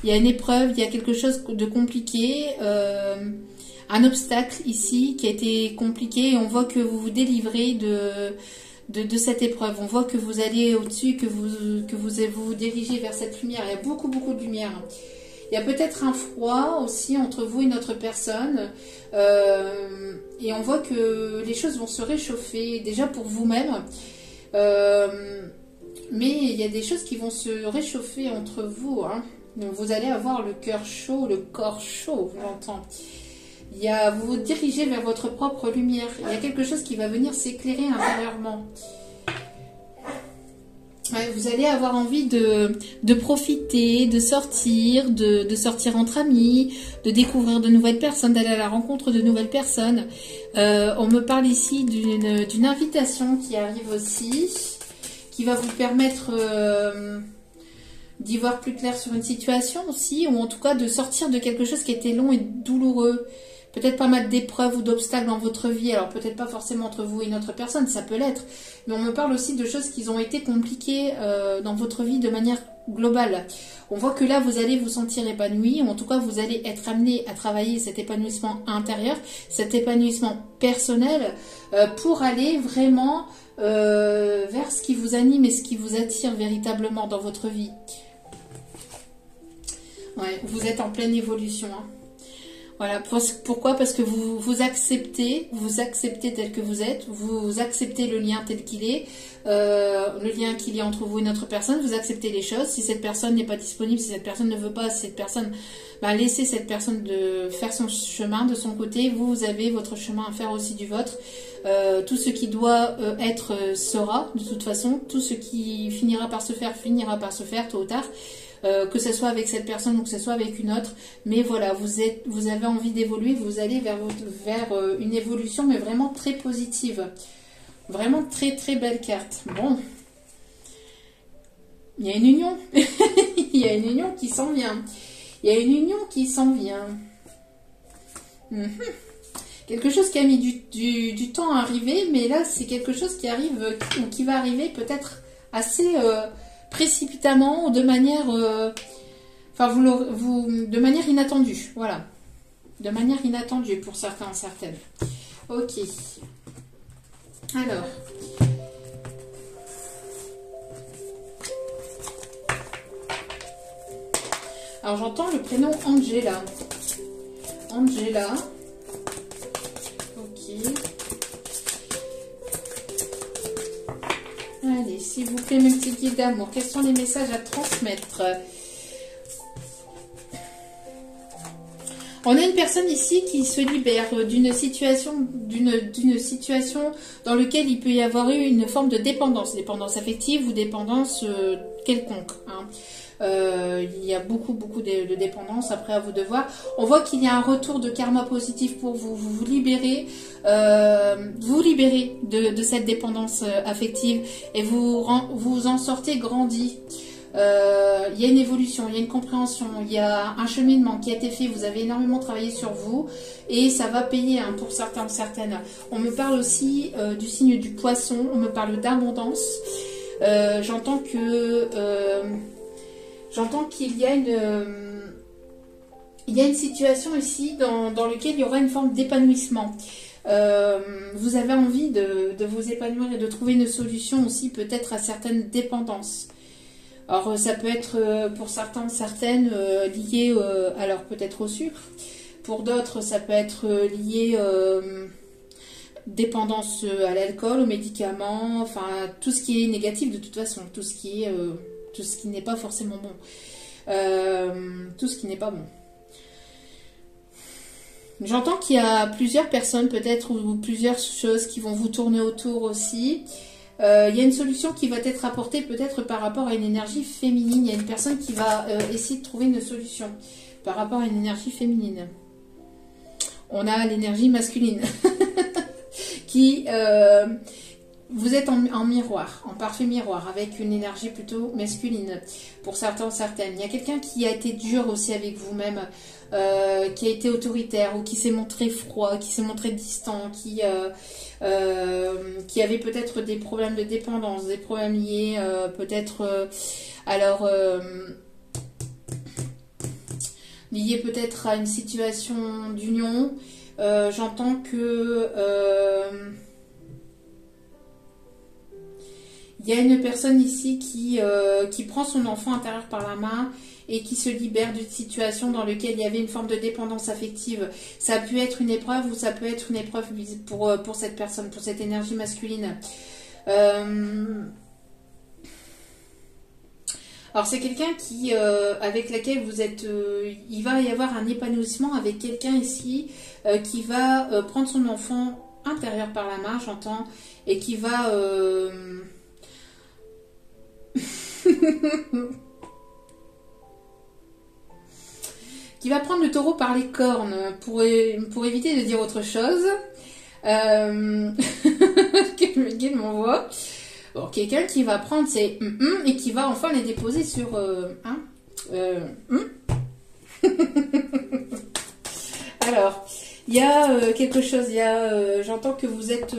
Il y a une épreuve, il y a quelque chose de compliqué, un obstacle ici qui a été compliqué, et on voit que vous vous délivrez de cette épreuve. On voit que vous allez au-dessus, que vous dirigez vers cette lumière. Il y a beaucoup de lumière. Il y a peut-être un froid aussi entre vous et notre personne. Et on voit que les choses vont se réchauffer déjà pour vous-même. Mais il y a des choses qui vont se réchauffer entre vous. Donc vous allez avoir le cœur chaud, le corps chaud, j'entends. Vous vous dirigez vers votre propre lumière. Il y a quelque chose qui va venir s'éclairer intérieurement. Ouais, vous allez avoir envie de profiter, de sortir entre amis, de découvrir de nouvelles personnes, d'aller à la rencontre de nouvelles personnes. On me parle ici d'une invitation qui arrive aussi, qui va vous permettre d'y voir plus clair sur une situation aussi, ou en tout cas de sortir de quelque chose qui était long et douloureux. Peut-être pas mal d'épreuves ou d'obstacles dans votre vie. Alors peut-être pas forcément entre vous et une autre personne, ça peut l'être. Mais on me parle aussi de choses qui ont été compliquées dans votre vie de manière globale. On voit que là, vous allez vous sentir épanoui. Ou en tout cas, vous allez être amené à travailler cet épanouissement intérieur, cet épanouissement personnel pour aller vraiment vers ce qui vous anime et ce qui vous attire véritablement dans votre vie. Ouais, vous êtes en pleine évolution. Voilà, pourquoi? Parce que vous acceptez tel que vous êtes, vous acceptez le lien tel qu'il est, le lien qu'il y a entre vous et notre personne, vous acceptez les choses. Si cette personne n'est pas disponible, si cette personne ne veut pas, si cette personne, laissez cette personne de faire son chemin de son côté. Vous avez votre chemin à faire aussi du vôtre. Tout ce qui doit être sera, de toute façon. Tout ce qui finira par se faire tôt ou tard. Que ce soit avec cette personne ou que ce soit avec une autre, mais voilà, vous avez envie d'évoluer, vous allez vers une évolution, mais vraiment très positive, vraiment très très belle carte. Bon, il y a une union, il y a une union qui s'en vient, Quelque chose qui a mis du temps à arriver, mais là c'est quelque chose qui arrive, qui va arriver peut-être assez précipitamment ou de manière de manière inattendue, voilà, de manière inattendue pour certains, certaines. Ok, alors j'entends le prénom Angela. Allez, s'il vous plaît, mes petits guides d'amour, quels sont les messages à transmettre? On a une personne ici qui se libère d'une situation dans laquelle il peut y avoir eu une forme de dépendance affective ou dépendance quelconque. Hein. Il y a beaucoup de dépendance, après à vous de voir. On voit qu'il y a un retour de karma positif pour vous. Vous libérez de cette dépendance affective et vous en sortez grandi. Il y a une évolution, il y a une compréhension, il y a un cheminement qui a été fait, vous avez énormément travaillé sur vous et ça va payer hein, pour certains, certaines. On me parle aussi du signe du poisson, on me parle d'abondance. J'entends qu'il y a une situation ici dans laquelle il y aura une forme d'épanouissement. Vous avez envie de vous épanouir et de trouver une solution aussi peut-être à certaines dépendances. Alors ça peut être pour certains, certaines liées alors peut-être au sucre. Pour d'autres ça peut être lié dépendance à l'alcool, aux médicaments, enfin tout ce qui est négatif de toute façon, tout ce qui n'est pas forcément bon. Tout ce qui n'est pas bon. J'entends qu'il y a plusieurs personnes peut-être ou plusieurs choses qui vont vous tourner autour aussi. Il y a une solution qui va être apportée peut-être par rapport à une énergie féminine. Il y a une personne qui va essayer de trouver une solution par rapport à une énergie féminine. On a l'énergie masculine qui... vous êtes en miroir, en parfait miroir, avec une énergie plutôt masculine pour certains, certaines. Il y a quelqu'un qui a été dur aussi avec vous-même, qui a été autoritaire ou qui s'est montré froid, qui s'est montré distant, qui avait peut-être des problèmes de dépendance, des problèmes liés peut-être liés peut-être à une situation d'union. J'entends que il y a une personne ici qui prend son enfant intérieur par la main et qui se libère d'une situation dans laquelle il y avait une forme de dépendance affective. Ça a pu être une épreuve ou ça peut être une épreuve pour cette personne, pour cette énergie masculine. Alors c'est quelqu'un qui avec laquelle vous êtes... il va y avoir un épanouissement avec quelqu'un ici qui va prendre son enfant intérieur par la main, j'entends, et qui va... qui va prendre le taureau par les cornes pour éviter de dire autre chose. Que guide m'envoie. Bon, quelqu'un qui va prendre ses et qui va enfin les déposer sur Alors, il y a quelque chose. Il y a, j'entends que vous êtes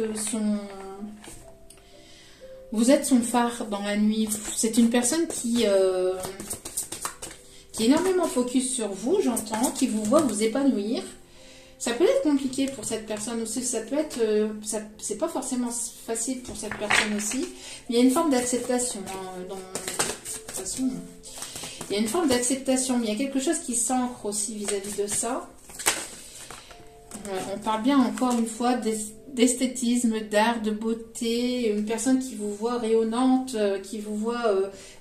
son phare dans la nuit. C'est une personne qui est énormément focus sur vous, j'entends, qui vous voit vous épanouir. Ça peut être compliqué pour cette personne aussi, ça peut être, c'est pas forcément facile pour cette personne aussi, mais il y a une forme d'acceptation. De toute façon, il y a une forme d'acceptation, mais il y a quelque chose qui s'ancre aussi vis-à-vis de ça. On parle bien encore une fois d'esthétisme, d'art, de beauté, une personne qui vous voit rayonnante, qui vous voit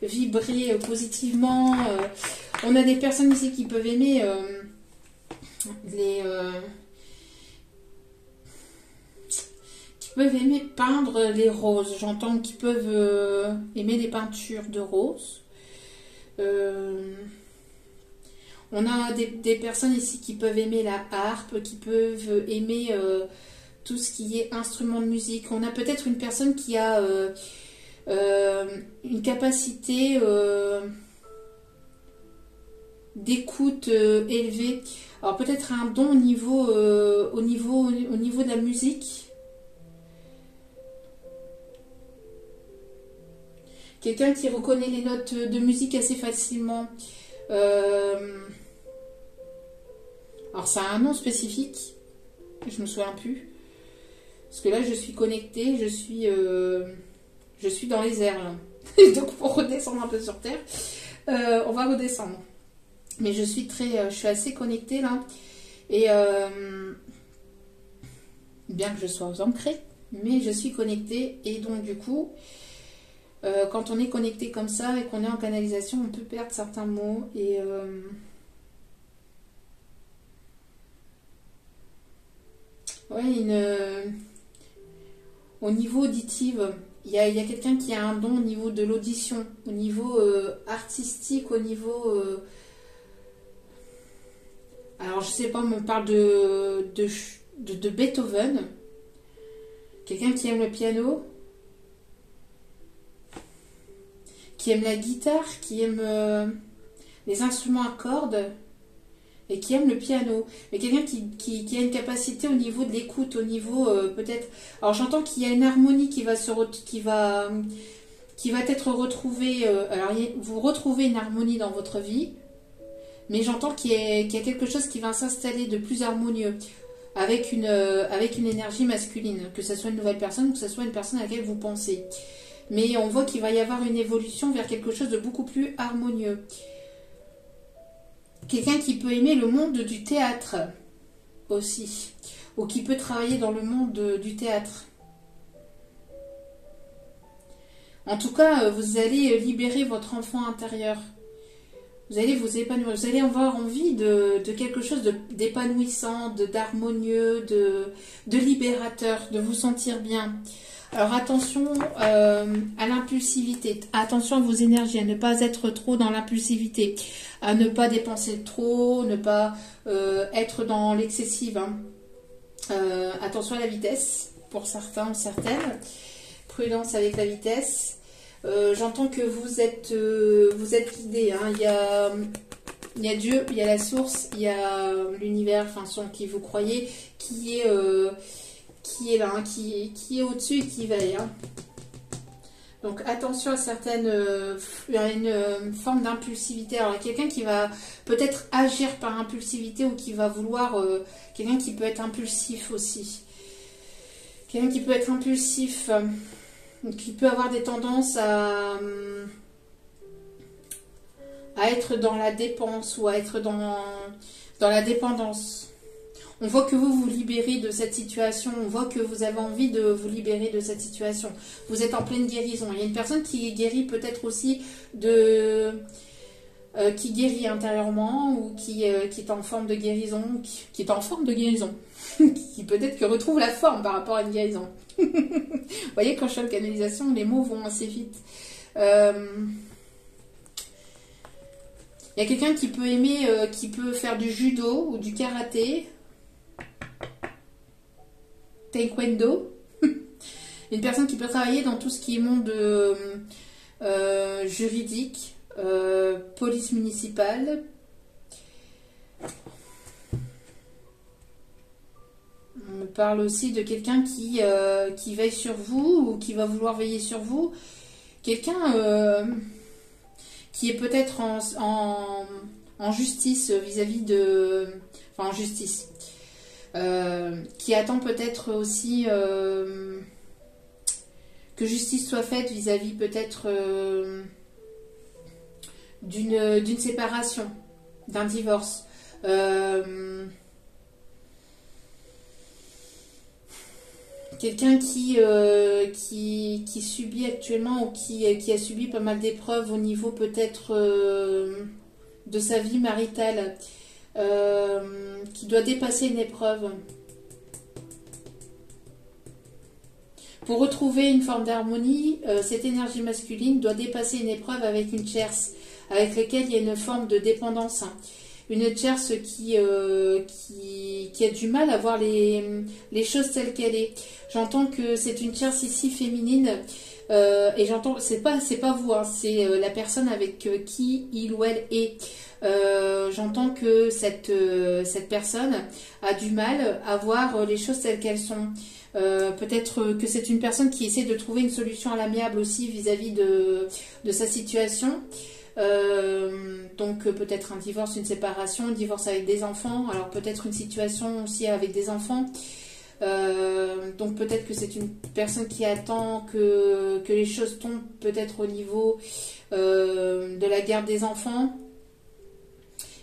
vibrer positivement. On a des personnes ici qui peuvent aimer qui peuvent aimer peindre les roses. J'entends qu'ils peuvent aimer des peintures de roses. On a des personnes ici qui peuvent aimer la harpe, qui peuvent aimer tout ce qui est instrument de musique. On a peut-être une personne qui a une capacité d'écoute élevée. Alors peut-être un don au niveau de la musique. Quelqu'un qui reconnaît les notes de musique assez facilement. Alors ça a un nom spécifique, je me souviens plus. Parce que là je suis connectée, je suis dans les airs là. Donc pour redescendre un peu sur terre, on va redescendre. Mais je suis assez connectée là. Et bien que je sois ancrée, mais je suis connectée. Et donc du coup, quand on est connecté comme ça et qu'on est en canalisation, on peut perdre certains mots. Et ouais, au niveau auditif, il y a quelqu'un qui a un don au niveau de l'audition, au niveau artistique, au niveau... alors je sais pas, on me parle de Beethoven, quelqu'un qui aime le piano, qui aime la guitare, qui aime les instruments à cordes et qui aime le piano. Mais quelqu'un qui a une capacité au niveau de l'écoute, au niveau peut-être... Alors j'entends qu'il y a une harmonie qui va être retrouvée. Alors vous retrouvez une harmonie dans votre vie, mais j'entends qu'il y a quelque chose qui va s'installer de plus harmonieux avec une énergie masculine, que ce soit une nouvelle personne ou que ce soit une personne à laquelle vous pensez. Mais on voit qu'il va y avoir une évolution vers quelque chose de beaucoup plus harmonieux. Quelqu'un qui peut aimer le monde du théâtre aussi, ou qui peut travailler dans le monde du théâtre. En tout cas, vous allez libérer votre enfant intérieur. Vous allez vous épanouir, vous allez avoir envie de quelque chose d'épanouissant, d'harmonieux, de libérateur, de vous sentir bien. Alors attention à l'impulsivité, attention à vos énergies, à ne pas être trop dans l'impulsivité, à ne pas dépenser trop, ne pas être dans l'excessive. Attention à la vitesse, pour certains ou certaines. Prudence avec la vitesse. J'entends que vous êtes guidés. Hein. Il y a Dieu, il y a la source, il y a l'univers, enfin son qui vous croyez, qui est là, hein, qui est au-dessus et qui veille. Hein. Donc attention à certaines, à une forme d'impulsivité. Alors il y a quelqu'un qui va peut-être agir par impulsivité ou qui va vouloir, quelqu'un qui peut être impulsif aussi. Quelqu'un qui peut être impulsif, qui peut avoir des tendances à être dans la dépense ou à être dans la dépendance. On voit que vous vous libérez de cette situation, on voit que vous avez envie de vous libérer de cette situation. Vous êtes en pleine guérison. Il y a une personne qui est guérie peut-être aussi qui guérit intérieurement ou qui est en forme de guérison, qui est en forme de guérison, qui peut-être que retrouve la forme par rapport à une guérison. Vous voyez, quand je suis en canalisation, les mots vont assez vite. Il y a quelqu'un qui peut aimer, qui peut faire du judo ou du karaté, taekwondo. Une personne qui peut travailler dans tout ce qui est monde juridique, police municipale. On me parle aussi de quelqu'un qui veille sur vous ou qui va vouloir veiller sur vous. Quelqu'un qui est peut-être en justice vis-à-vis de... Enfin, en justice. Qui attend peut-être aussi que justice soit faite vis-à-vis peut-être d'une séparation, d'un divorce. Quelqu'un qui subit actuellement ou qui a subi pas mal d'épreuves au niveau peut-être de sa vie maritale, qui doit dépasser une épreuve. Pour retrouver une forme d'harmonie, cette énergie masculine doit dépasser une épreuve avec une tierce, avec laquelle il y a une forme de dépendance. Une tierce qui a du mal à voir les choses telles qu'elles est. J'entends que c'est une tierce ici féminine, et j'entends, c'est pas vous, hein, c'est la personne avec qui il ou elle est. J'entends que cette personne a du mal à voir les choses telles qu'elles sont. Peut-être que c'est une personne qui essaie de trouver une solution à l'amiable aussi vis-à-vis de sa situation. Donc peut-être un divorce, une séparation, un divorce avec des enfants, alors peut-être une situation aussi avec des enfants. Donc peut-être que c'est une personne qui attend que les choses tombent peut-être au niveau de la garde des enfants.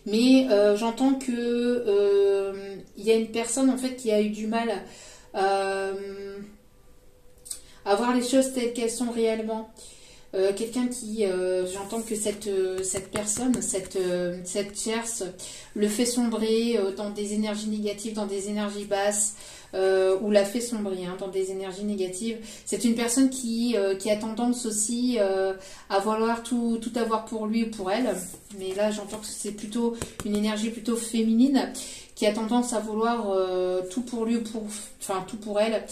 Mais j'entends que il y a une personne en fait qui a eu du mal à voir les choses telles qu'elles sont réellement. Quelqu'un qui, j'entends que cette personne, cette tierce, le fait sombrer dans des énergies négatives, dans des énergies basses, ou la fait sombrer dans des énergies négatives. C'est une personne qui a tendance aussi à vouloir tout avoir pour lui ou pour elle. Mais là, j'entends que c'est plutôt une énergie plutôt féminine, qui a tendance à vouloir tout pour lui ou tout pour elle,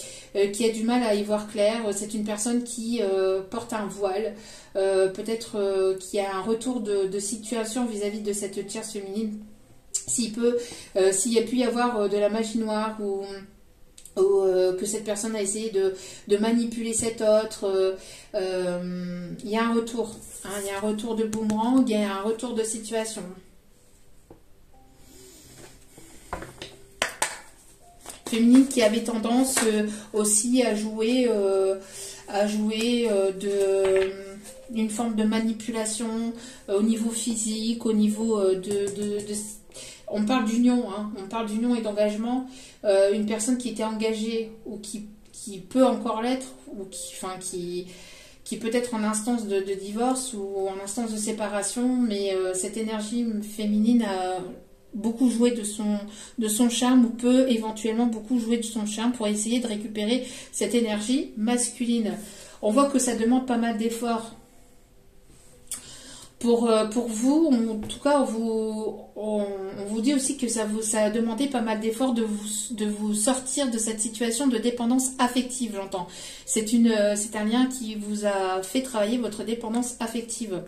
qui a du mal à y voir clair. C'est une personne qui porte un voile, qui a un retour de situation vis-à-vis de cette tierce féminine. S'il y a pu y avoir de la magie noire ou que cette personne a essayé de manipuler cet autre, il y a un retour. Il y a un retour de boomerang, il y a un retour de situation. Féminine qui avait tendance aussi à jouer d'une forme de manipulation au niveau physique, au niveau on parle d'union, on parle d'union et d'engagement. Une personne qui était engagée ou qui peut encore l'être, ou qui peut être en instance de divorce ou en instance de séparation, mais cette énergie féminine a beaucoup joué de son charme, ou peut éventuellement beaucoup jouer de son charme pour essayer de récupérer cette énergie masculine. On voit que ça demande pas mal d'efforts. Pour vous, en tout cas, on vous dit aussi que ça a demandé pas mal d'efforts de vous sortir de cette situation de dépendance affective, j'entends. C'est un lien qui vous a fait travailler votre dépendance affective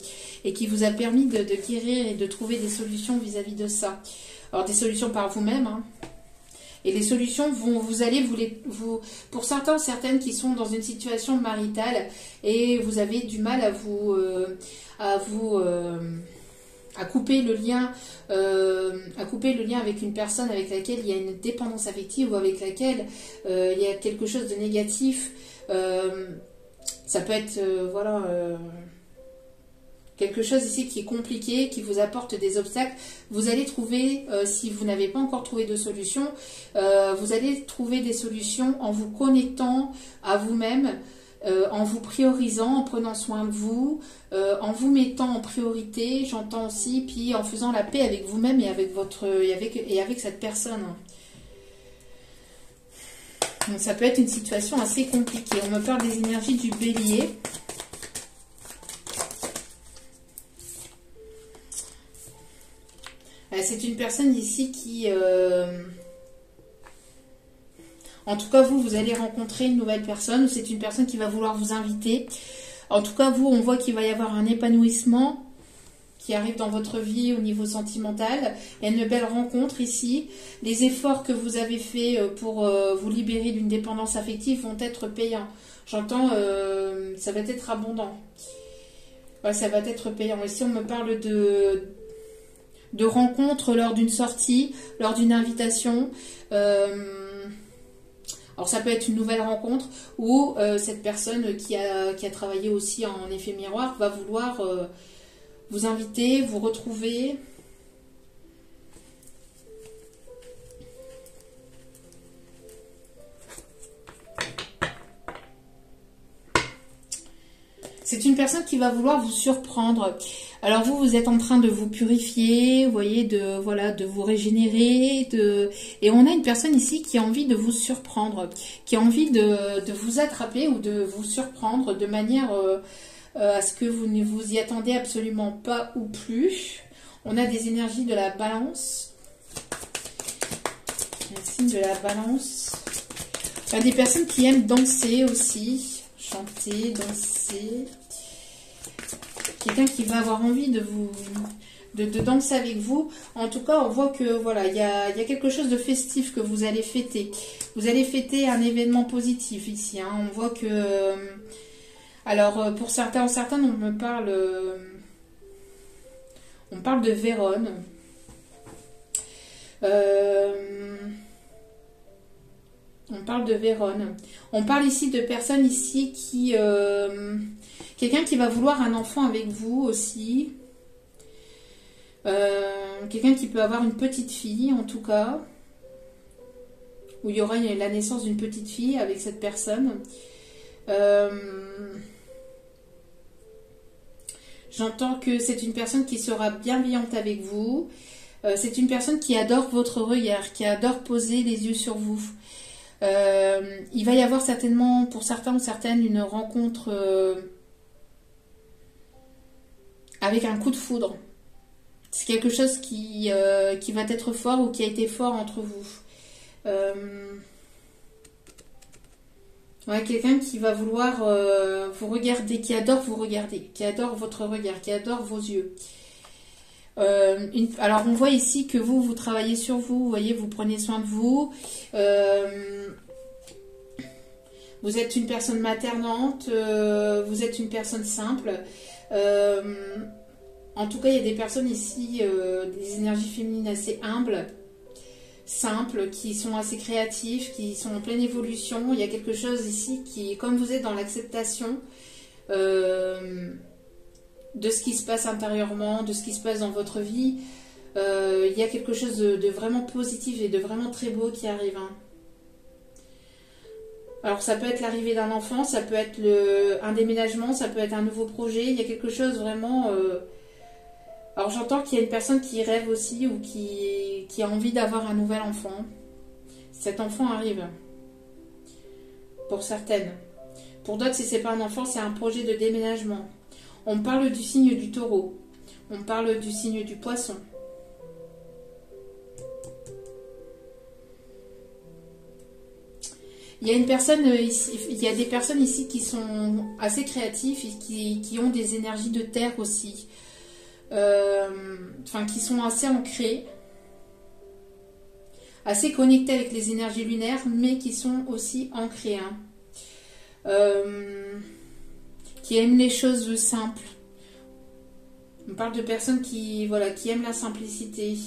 et qui vous a permis de guérir et de trouver des solutions vis-à-vis de ça. Alors, des solutions par vous-même, Et les solutions, pour certaines qui sont dans une situation maritale et vous avez du mal à couper le lien, avec une personne avec laquelle il y a une dépendance affective ou avec laquelle il y a quelque chose de négatif. Ça peut être quelque chose ici qui est compliqué, qui vous apporte des obstacles. Vous allez trouver, si vous n'avez pas encore trouvé de solution, vous allez trouver des solutions en vous connectant à vous-même, en vous priorisant, en prenant soin de vous, en vous mettant en priorité, j'entends aussi, puis en faisant la paix avec vous-même et avec cette personne. Donc ça peut être une situation assez compliquée. On me parle des énergies du bélier. C'est une personne ici qui... en tout cas, vous allez rencontrer une nouvelle personne, ou c'est une personne qui va vouloir vous inviter. En tout cas, vous, on voit qu'il va y avoir un épanouissement qui arrive dans votre vie au niveau sentimental. Il y a une belle rencontre ici. Les efforts que vous avez faits pour vous libérer d'une dépendance affective vont être payants. J'entends, ça va être abondant. Ouais, ça va être payant. Ici, on me parle de rencontres lors d'une sortie, lors d'une invitation. Alors ça peut être une nouvelle rencontre ou cette personne qui a travaillé aussi en effet miroir va vouloir vous inviter, vous retrouver. C'est une personne qui va vouloir vous surprendre. Alors vous êtes en train de vous purifier, vous voyez, de vous régénérer, et on a une personne ici qui a envie de vous surprendre, qui a envie de vous attraper ou de vous surprendre de manière à ce que vous ne vous y attendez absolument pas ou plus. On a des énergies de la balance. Un signe de la balance. Il y a des personnes qui aiment danser aussi, chanter, danser. Quelqu'un qui va avoir envie de danser avec vous. En tout cas, on voit que voilà, il y a quelque chose de festif que vous allez fêter. Vous allez fêter un événement positif ici. On voit que... alors, pour certains, on parle de Vérone. On parle de Vérone. On parle ici de personnes ici qui... quelqu'un qui va vouloir un enfant avec vous aussi. Quelqu'un qui peut avoir une petite fille, en tout cas. où il y aura la naissance d'une petite fille avec cette personne. J'entends que c'est une personne qui sera bienveillante avec vous. C'est une personne qui adore votre regard, qui adore poser les yeux sur vous. Il va y avoir certainement, pour certains ou certaines, une rencontre avec un coup de foudre. C'est quelque chose qui va être fort ou qui a été fort entre vous. Ouais, quelqu'un qui va vouloir vous regarder, qui adore vous regarder, qui adore votre regard, qui adore vos yeux. Alors on voit ici que vous travaillez sur vous, vous voyez, vous prenez soin de vous. Vous êtes une personne maternante, vous êtes une personne simple. En tout cas, il y a des personnes ici, des énergies féminines assez humbles, simples, qui sont assez créatifs, qui sont en pleine évolution. Il y a quelque chose ici qui, comme vous êtes dans l'acceptation de ce qui se passe intérieurement, de ce qui se passe dans votre vie, il y a quelque chose de vraiment positif et de vraiment très beau qui arrive. Hein. Alors ça peut être l'arrivée d'un enfant, ça peut être un déménagement, ça peut être un nouveau projet. Il y a quelque chose vraiment... Alors j'entends qu'il y a une personne qui rêve aussi ou qui a envie d'avoir un nouvel enfant. Cet enfant arrive. Pour certaines. Pour d'autres, si ce n'est pas un enfant, c'est un projet de déménagement. On parle du signe du taureau. On parle du signe du poisson. Il y a des personnes ici qui sont assez créatives et qui ont des énergies de terre aussi. Qui sont assez ancrées, assez connectées avec les énergies lunaires, mais qui sont aussi ancrées. Qui aiment les choses simples. On parle de personnes qui aiment la simplicité,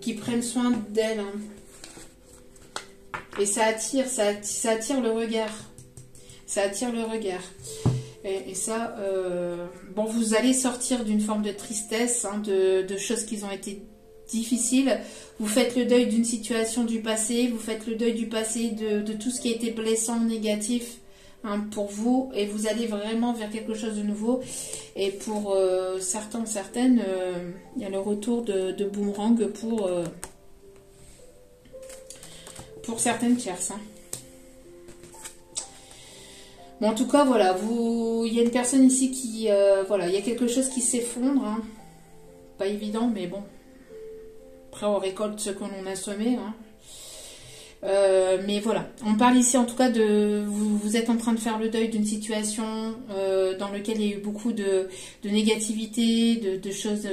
qui prennent soin d'elles. Hein. Et ça attire le regard. Ça attire le regard. Et ça, bon, vous allez sortir d'une forme de tristesse, hein, de choses qui ont été difficiles. Vous faites le deuil d'une situation du passé, vous faites le deuil du passé, de tout ce qui a été blessant, négatif, hein, pour vous. Et vous allez vraiment vers quelque chose de nouveau. Et pour certains, certaines, il y a le retour de boomerang pour certaines tierces. Hein. Bon, en tout cas, voilà, il y a une personne ici qui, il y a quelque chose qui s'effondre. Hein. Pas évident, mais bon. Après, on récolte ce que l'on a semé. Hein. Mais voilà, on parle ici en tout cas vous êtes en train de faire le deuil d'une situation dans laquelle il y a eu beaucoup de négativité, de choses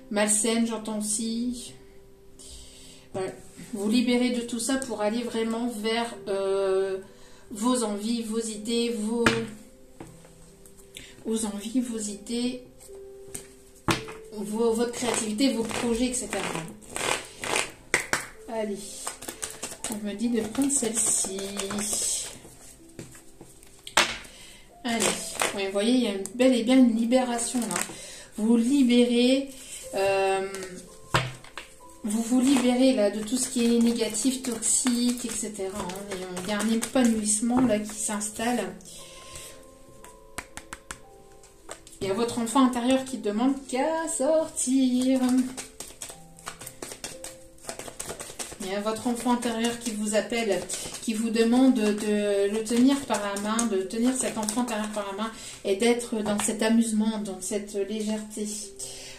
malsaines, j'entends aussi. Voilà. Vous libérez de tout ça pour aller vraiment vers vos envies, vos idées, vos envies, vos idées, votre créativité, vos projets, etc. Allez, on me dit de prendre celle-ci. Allez, ouais, vous voyez, il y a bel et bien une libération là. Vous libérez... vous vous libérez là de tout ce qui est négatif, toxique, etc. Hein. Il y a un épanouissement là qui s'installe. Il y a votre enfant intérieur qui demande qu'à sortir. Il y a votre enfant intérieur qui vous appelle, qui vous demande de le tenir par la main, de tenir cet enfant intérieur par la main et d'être dans cet amusement, dans cette légèreté.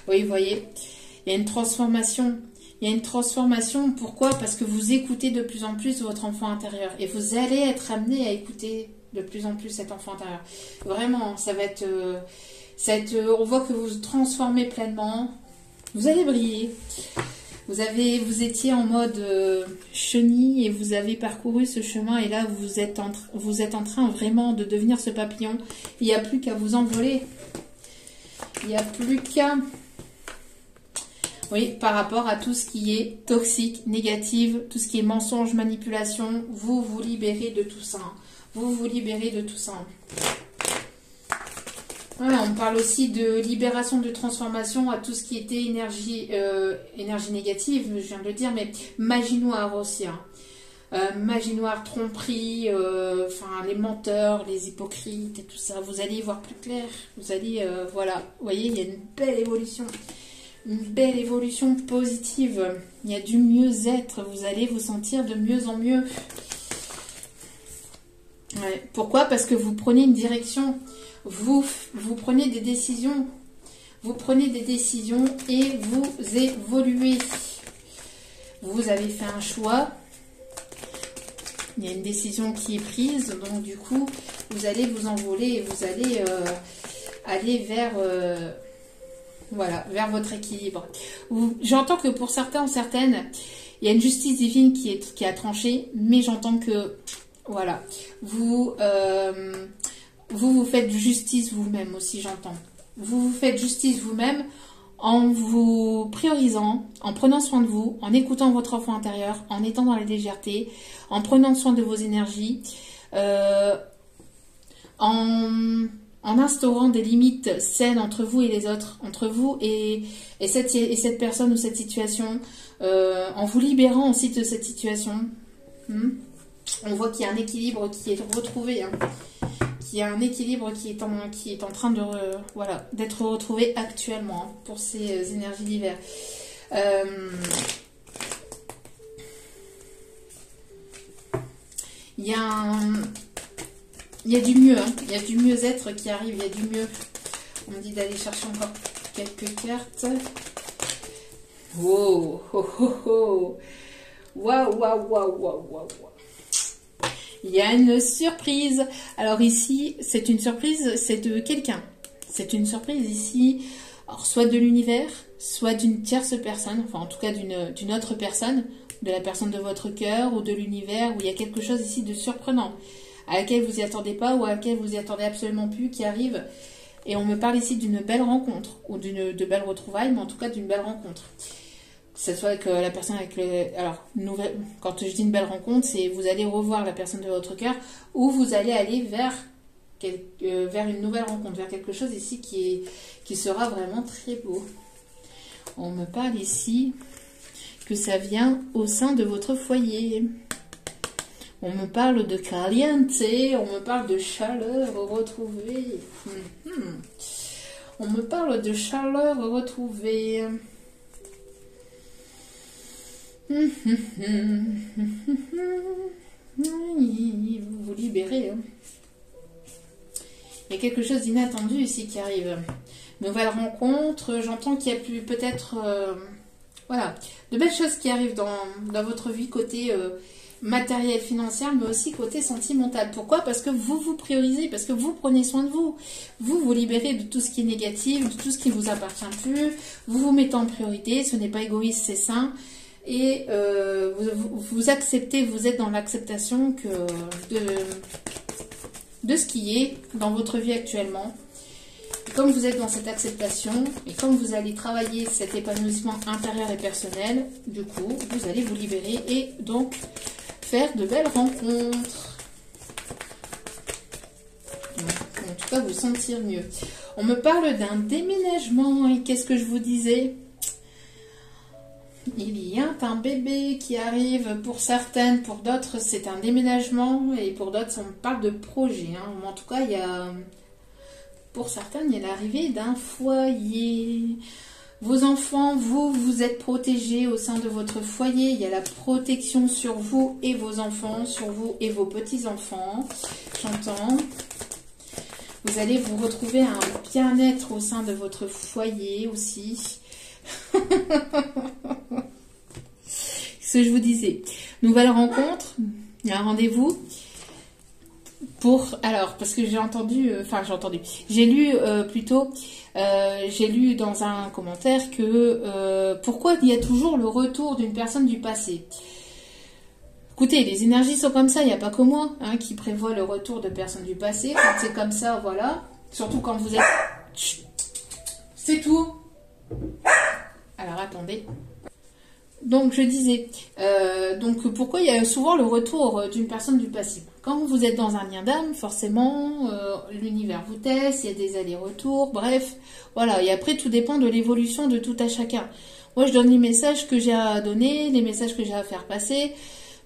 Oui, vous voyez, il y a une transformation. Il y a une transformation, pourquoi? Parce que vous écoutez de plus en plus votre enfant intérieur. Et vous allez être amené à écouter de plus en plus cet enfant intérieur. Vraiment, ça va être... on voit que vous vous transformez pleinement. Vous allez briller. Vous étiez en mode chenille et vous avez parcouru ce chemin. Et là, vous êtes en train vraiment de devenir ce papillon. Il n'y a plus qu'à vous envoler. Il n'y a plus qu'à... Oui, par rapport à tout ce qui est toxique, négatif, tout ce qui est mensonge, manipulation, vous vous libérez de tout ça. Vous vous libérez de tout ça. Ouais, on parle aussi de libération, de transformation à tout ce qui était énergie négative, je viens de le dire, mais magie noire aussi. Hein. Magie noire, tromperie, enfin les menteurs, les hypocrites et tout ça. Vous allez y voir plus clair. Vous allez, voilà, vous voyez, il y a une belle évolution positive. Il y a du mieux-être. Vous allez vous sentir de mieux en mieux. Ouais. Pourquoi? Parce que vous prenez une direction. Vous prenez des décisions. Vous prenez des décisions et vous évoluez. Vous avez fait un choix. Il y a une décision qui est prise. Donc du coup, vous allez vous envoler et vous allez aller vers... voilà, vers votre équilibre. J'entends que pour certains ou certaines, il y a une justice divine qui a tranché, mais j'entends que, voilà, vous faites justice vous-même aussi, j'entends. Vous faites justice vous-même en vous priorisant, en prenant soin de vous, en écoutant votre enfant intérieur, en étant dans la légèreté, en prenant soin de vos énergies, en instaurant des limites saines entre vous et les autres, entre vous et cette personne ou cette situation, en vous libérant aussi de cette situation. On voit qu'il y a un équilibre qui est retrouvé, hein. Qu'il y a un équilibre qui est en train de voilà, d'être retrouvé actuellement, hein, pour ces énergies d'hiver. Il y a du mieux, hein. Il y a du mieux-être qui arrive, il y a du mieux. On me dit d'aller chercher encore quelques cartes. Wow, oh, oh, oh. Waouh, waouh, waouh, waouh, waouh. Il y a une surprise. Alors ici, c'est une surprise, c'est de quelqu'un. C'est une surprise ici, alors soit de l'univers, soit d'une tierce personne, enfin en tout cas d'une autre personne, de la personne de votre cœur ou de l'univers, où il y a quelque chose ici de surprenant, à laquelle vous y attendez pas ou à laquelle vous y attendez absolument plus, qui arrive. Et on me parle ici d'une belle rencontre, ou de belles retrouvailles, mais en tout cas d'une belle rencontre. Que ce soit avec la personne avec le... Alors, quand je dis une belle rencontre, c'est vous allez revoir la personne de votre cœur, ou vous allez aller vers une nouvelle rencontre, vers quelque chose ici qui sera vraiment très beau. On me parle ici que ça vient au sein de votre foyer. On me parle de caliente, on me parle de chaleur retrouvée. On me parle de chaleur retrouvée. Vous vous libérez. Hein. Il y a quelque chose d'inattendu ici qui arrive. Nouvelle rencontre, j'entends qu'il y a peut-être voilà, de belles choses qui arrivent dans votre vie côté matériel, financier, mais aussi côté sentimental. Pourquoi? Parce que vous vous priorisez, parce que vous prenez soin de vous. Vous vous libérez de tout ce qui est négatif, de tout ce qui ne vous appartient plus. Vous vous mettez en priorité, ce n'est pas égoïste, c'est sain. Et vous acceptez, vous êtes dans l'acceptation de ce qui est dans votre vie actuellement. Et comme vous êtes dans cette acceptation, et comme vous allez travailler cet épanouissement intérieur et personnel, du coup, vous allez vous libérer et donc faire de belles rencontres. En tout cas, vous sentir mieux. On me parle d'un déménagement, et qu'est-ce que je vous disais ? Il y a un bébé qui arrive pour certaines, pour d'autres c'est un déménagement et pour d'autres on parle de projet. Hein. En tout cas, pour certaines, il y a l'arrivée d'un foyer. Vos enfants, vous êtes protégés au sein de votre foyer. Il y a la protection sur vous et vos enfants, sur vous et vos petits-enfants. J'entends. Vous allez vous retrouver un bien-être au sein de votre foyer aussi. Ce que je vous disais, nouvelle rencontre, il y a un rendez-vous parce que j'ai lu plutôt, j'ai lu dans un commentaire que pourquoi il y a toujours le retour d'une personne du passé. Écoutez, les énergies sont comme ça, il n'y a pas que moi qui prévoit le retour de personnes du passé. Quand c'est comme ça, voilà, surtout quand vous êtes... Chut, c'est tout. Alors attendez. donc je disais, donc pourquoi il y a souvent le retour d'une personne du passé? Quand vous êtes dans un lien d'âme, forcément, l'univers vous teste, il y a des allers-retours, bref, voilà. Et après, tout dépend de l'évolution de tout à chacun. Moi, je donne les messages que j'ai à donner, les messages que j'ai à faire passer.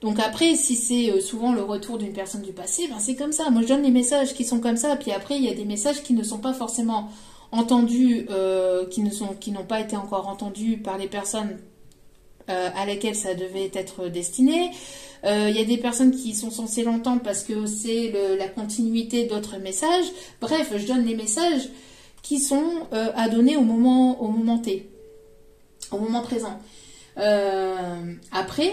Donc après, si c'est souvent le retour d'une personne du passé, ben c'est comme ça. Moi, je donne les messages qui sont comme ça, puis après, il y a des messages qui ne sont pas forcément entendus, qui n'ont pas été encore entendus par les personnes à laquelle ça devait être destiné. Il y a des personnes qui sont censées l'entendre parce que c'est la continuité d'autres messages. Bref, je donne les messages qui sont à donner au moment T, au moment présent. Après,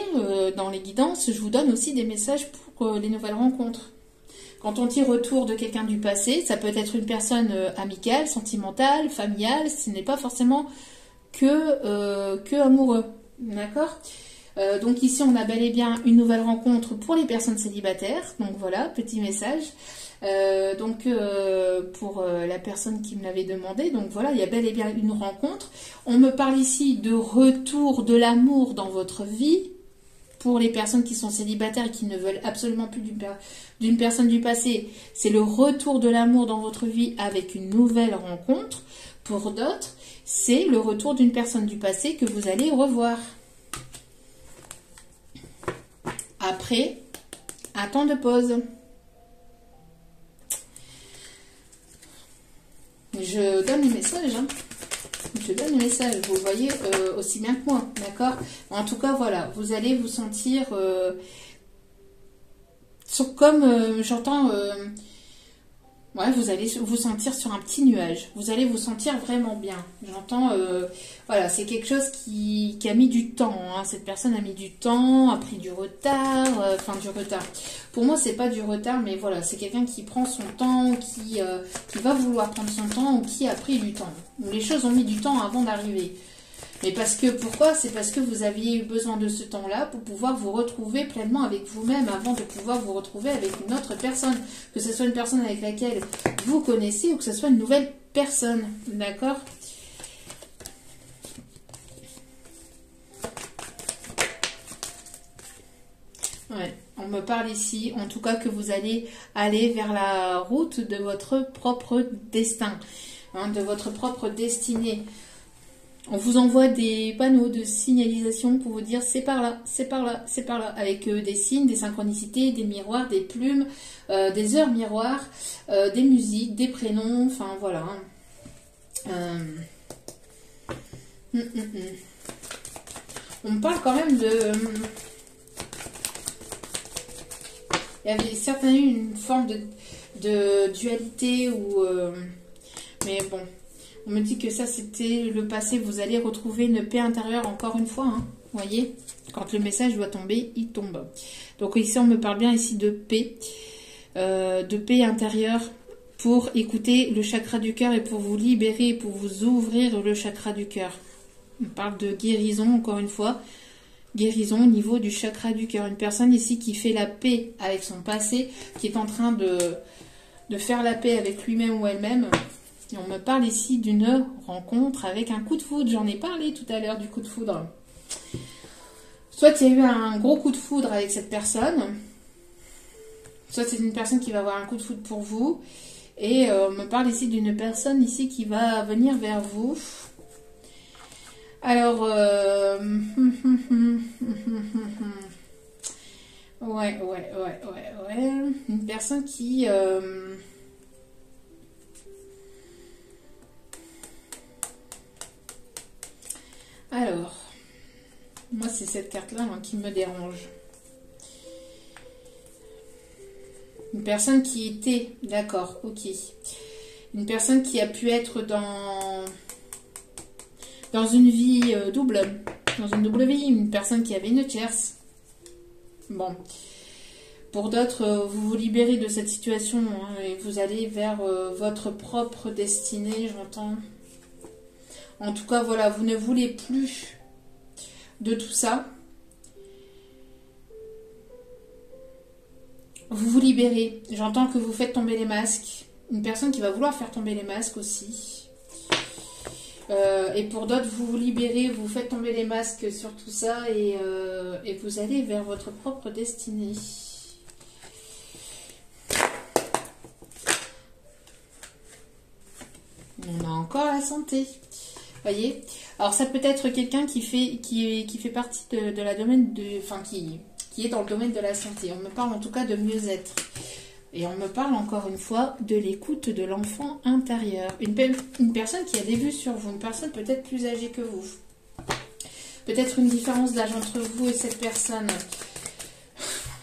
dans les guidances, je vous donne aussi des messages pour les nouvelles rencontres. Quand on dit retour de quelqu'un du passé, ça peut être une personne amicale, sentimentale, familiale, ce n'est pas forcément que amoureux. D'accord ? Donc ici, on a bel et bien une nouvelle rencontre pour les personnes célibataires. Donc voilà, petit message. Pour la personne qui me l'avait demandé, donc voilà, il y a bel et bien une rencontre. On me parle ici de retour de l'amour dans votre vie. Pour les personnes qui sont célibataires et qui ne veulent absolument plus d'une personne du passé, c'est le retour de l'amour dans votre vie avec une nouvelle rencontre. Pour d'autres, c'est le retour d'une personne du passé que vous allez revoir. Après, un temps de pause. Je donne les messages, hein. Je donne les messages, vous le voyez aussi bien que moi, d'accord? En tout cas, voilà, vous allez vous sentir comme j'entends, ouais, vous allez vous sentir sur un petit nuage. Vous allez vous sentir vraiment bien. J'entends, voilà, c'est quelque chose qui a mis du temps. Hein. Cette personne a mis du temps, a pris du retard, enfin du retard. Pour moi, c'est pas du retard, mais voilà, c'est quelqu'un qui prend son temps, qui va vouloir prendre son temps ou qui a pris du temps. Les choses ont mis du temps avant d'arriver. Mais pourquoi? C'est parce que vous aviez eu besoin de ce temps-là pour pouvoir vous retrouver pleinement avec vous-même avant de pouvoir vous retrouver avec une autre personne. Que ce soit une personne avec laquelle vous connaissez ou que ce soit une nouvelle personne. D'accord? Ouais, on me parle ici, en tout cas que vous allez aller vers la route de votre propre destin, hein, de votre propre destinée. On vous envoie des panneaux de signalisation pour vous dire c'est par là, c'est par là, c'est par là, avec des signes, des synchronicités, des miroirs, des plumes, des heures miroirs, des musiques, des prénoms, enfin voilà. On me parle quand même de... Il y avait certainement une forme de dualité ou... mais bon... On me dit que ça, c'était le passé. Vous allez retrouver une paix intérieure encore une fois. Hein, vous voyez, quand le message doit tomber, il tombe. Donc ici, on me parle bien ici de paix intérieure pour écouter le chakra du cœur et pour vous libérer, pour vous ouvrir le chakra du cœur. On parle de guérison, encore une fois. Guérison au niveau du chakra du cœur. Une personne ici qui fait la paix avec son passé, qui est en train de faire la paix avec lui-même ou elle-même. Et on me parle ici d'une rencontre avec un coup de foudre. J'en ai parlé tout à l'heure du coup de foudre. Soit il y a eu un gros coup de foudre avec cette personne, soit c'est une personne qui va avoir un coup de foudre pour vous. Et on me parle ici d'une personne ici qui va venir vers vous. Alors, ouais. Une personne qui... Alors, moi c'est cette carte-là qui me dérange. Une personne qui était, d'accord, ok. Une personne qui a pu être dans une vie double, dans une double vie. Une personne qui avait une tierce. Bon. Pour d'autres, vous vous libérez de cette situation hein, et vous allez vers votre propre destinée, j'entends. En tout cas, voilà, vous ne voulez plus de tout ça. Vous vous libérez. J'entends que vous faites tomber les masques. Une personne qui va vouloir faire tomber les masques aussi. Et pour d'autres, vous vous libérez, vous faites tomber les masques sur tout ça et vous allez vers votre propre destinée. On a encore la santé. Voyez. Alors ça peut être quelqu'un qui fait partie de la domaine qui est dans le domaine de la santé. On me parle en tout cas de mieux-être. Et on me parle encore une fois de l'écoute de l'enfant intérieur. Une personne qui a des vues sur vous, une personne peut-être plus âgée que vous. Peut-être une différence d'âge entre vous et cette personne.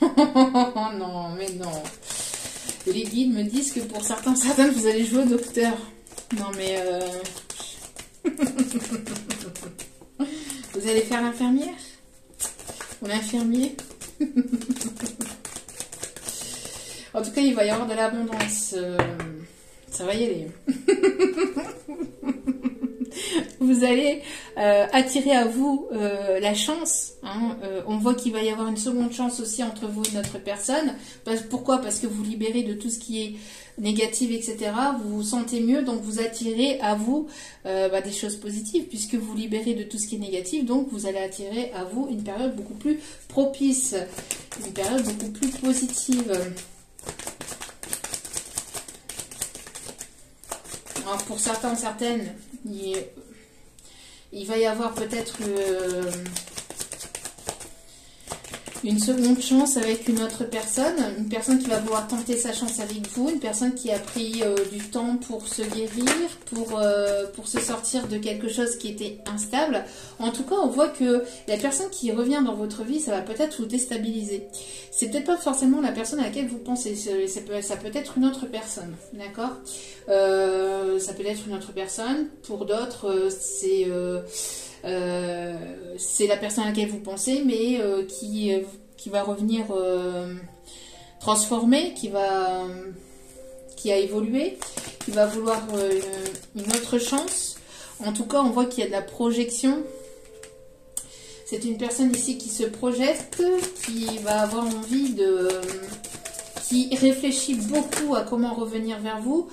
Non, mais non. Les guides me disent que pour certaines, vous allez jouer au docteur. Non, mais... Vous allez faire l'infirmière ou l'infirmier. En tout cas, il va y avoir de l'abondance. Ça va y aller. Vous allez attirer à vous la chance. Hein. On voit qu'il va y avoir une seconde chance aussi entre vous et notre personne. Pourquoi? Parce que vous libérez de tout ce qui est négatif, etc. Vous vous sentez mieux, donc vous attirez à vous des choses positives, puisque vous libérez de tout ce qui est négatif. Donc vous allez attirer à vous une période beaucoup plus propice, une période beaucoup plus positive. Alors pour certains, certaines, il va y avoir peut-être une seconde chance avec une autre personne, une personne qui va vouloir tenter sa chance avec vous, une personne qui a pris du temps pour se guérir, pour se sortir de quelque chose qui était instable. En tout cas, on voit que la personne qui revient dans votre vie, ça va peut-être vous déstabiliser. C'est peut-être pas forcément la personne à laquelle vous pensez, ça peut être une autre personne, d'accord? Ça peut être une autre personne, pour d'autres, c'est la personne à laquelle vous pensez, mais qui va revenir transformée, qui a évolué, qui va vouloir une autre chance. En tout cas, on voit qu'il y a de la projection. C'est une personne ici qui se projette, qui va avoir envie qui réfléchit beaucoup à comment revenir vers vous.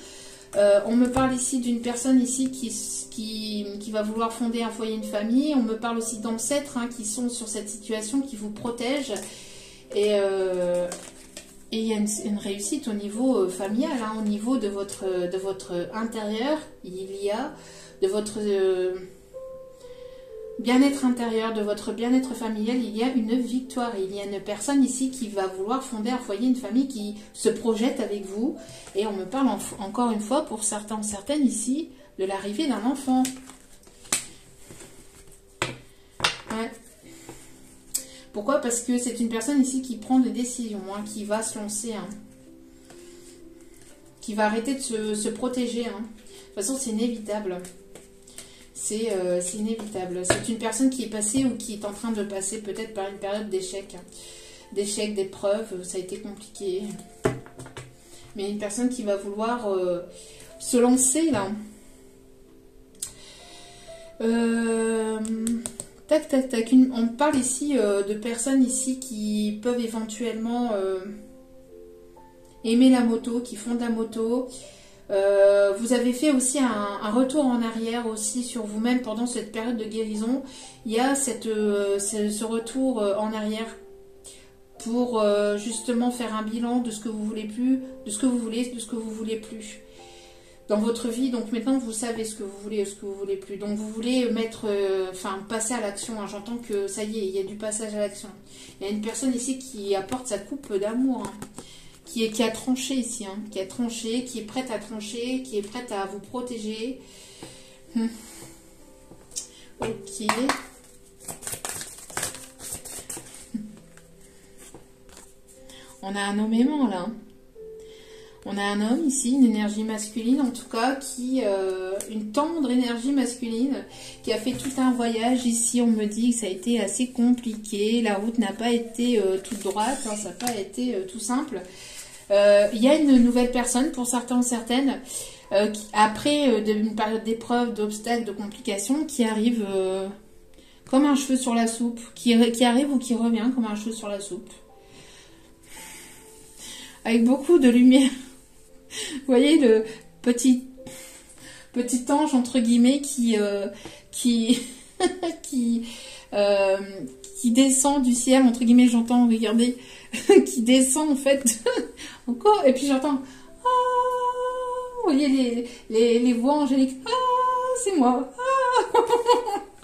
On me parle ici d'une personne ici qui va vouloir fonder un foyer, une famille. On me parle aussi d'ancêtres qui sont sur cette situation, qui vous protègent. Et il y a une réussite au niveau familial, au niveau de votre intérieur. Il y a de votre bien-être intérieur, de votre bien-être familial, il y a une victoire. Il y a une personne ici qui va vouloir fonder un foyer, une famille qui se projette avec vous. Et on me parle encore une fois, pour certains, certaines ici, de l'arrivée d'un enfant. Ouais. Pourquoi? Parce que c'est une personne ici qui prend des décisions, qui va se lancer, qui va arrêter de se protéger. De toute façon, c'est inévitable. C'est inévitable. C'est une personne qui est passée ou qui est en train de passer peut-être par une période d'échec. D'échec, d'épreuve, ça a été compliqué. Mais une personne qui va vouloir se lancer là. Tac, tac, tac. On parle ici de personnes ici qui peuvent éventuellement aimer la moto, qui font de la moto. Vous avez fait aussi un retour en arrière aussi sur vous-même pendant cette période de guérison. Il y a ce retour en arrière pour justement faire un bilan de ce que vous voulez plus, de ce que vous voulez, de ce que vous voulez plus dans votre vie. Donc maintenant vous savez ce que vous voulez et ce que vous voulez plus. Donc vous voulez passer à l'action. J'entends que ça y est, il y a du passage à l'action. Il y a une personne ici qui apporte sa coupe d'amour. Qui a tranché ici, qui a tranché, qui est prête à trancher, qui est prête à vous protéger. Ok. On a un homme aimant là. On a un homme ici, une énergie masculine en tout cas, une tendre énergie masculine, qui a fait tout un voyage. Ici, on me dit que ça a été assez compliqué. La route n'a pas été toute droite, ça n'a pas été tout simple. Il y a une nouvelle personne, pour certains ou certaines, après une période d'épreuves, d'obstacles, de complications, qui arrive comme un cheveu sur la soupe, qui arrive ou qui revient comme un cheveu sur la soupe. Avec beaucoup de lumière. Vous voyez, le petit petit ange entre guillemets qui qui euh, qui descend du ciel entre guillemets, j'entends, regardez, qui descend en fait encore, et puis j'entends ah, vous voyez les voix angéliques, ah c'est moi, ah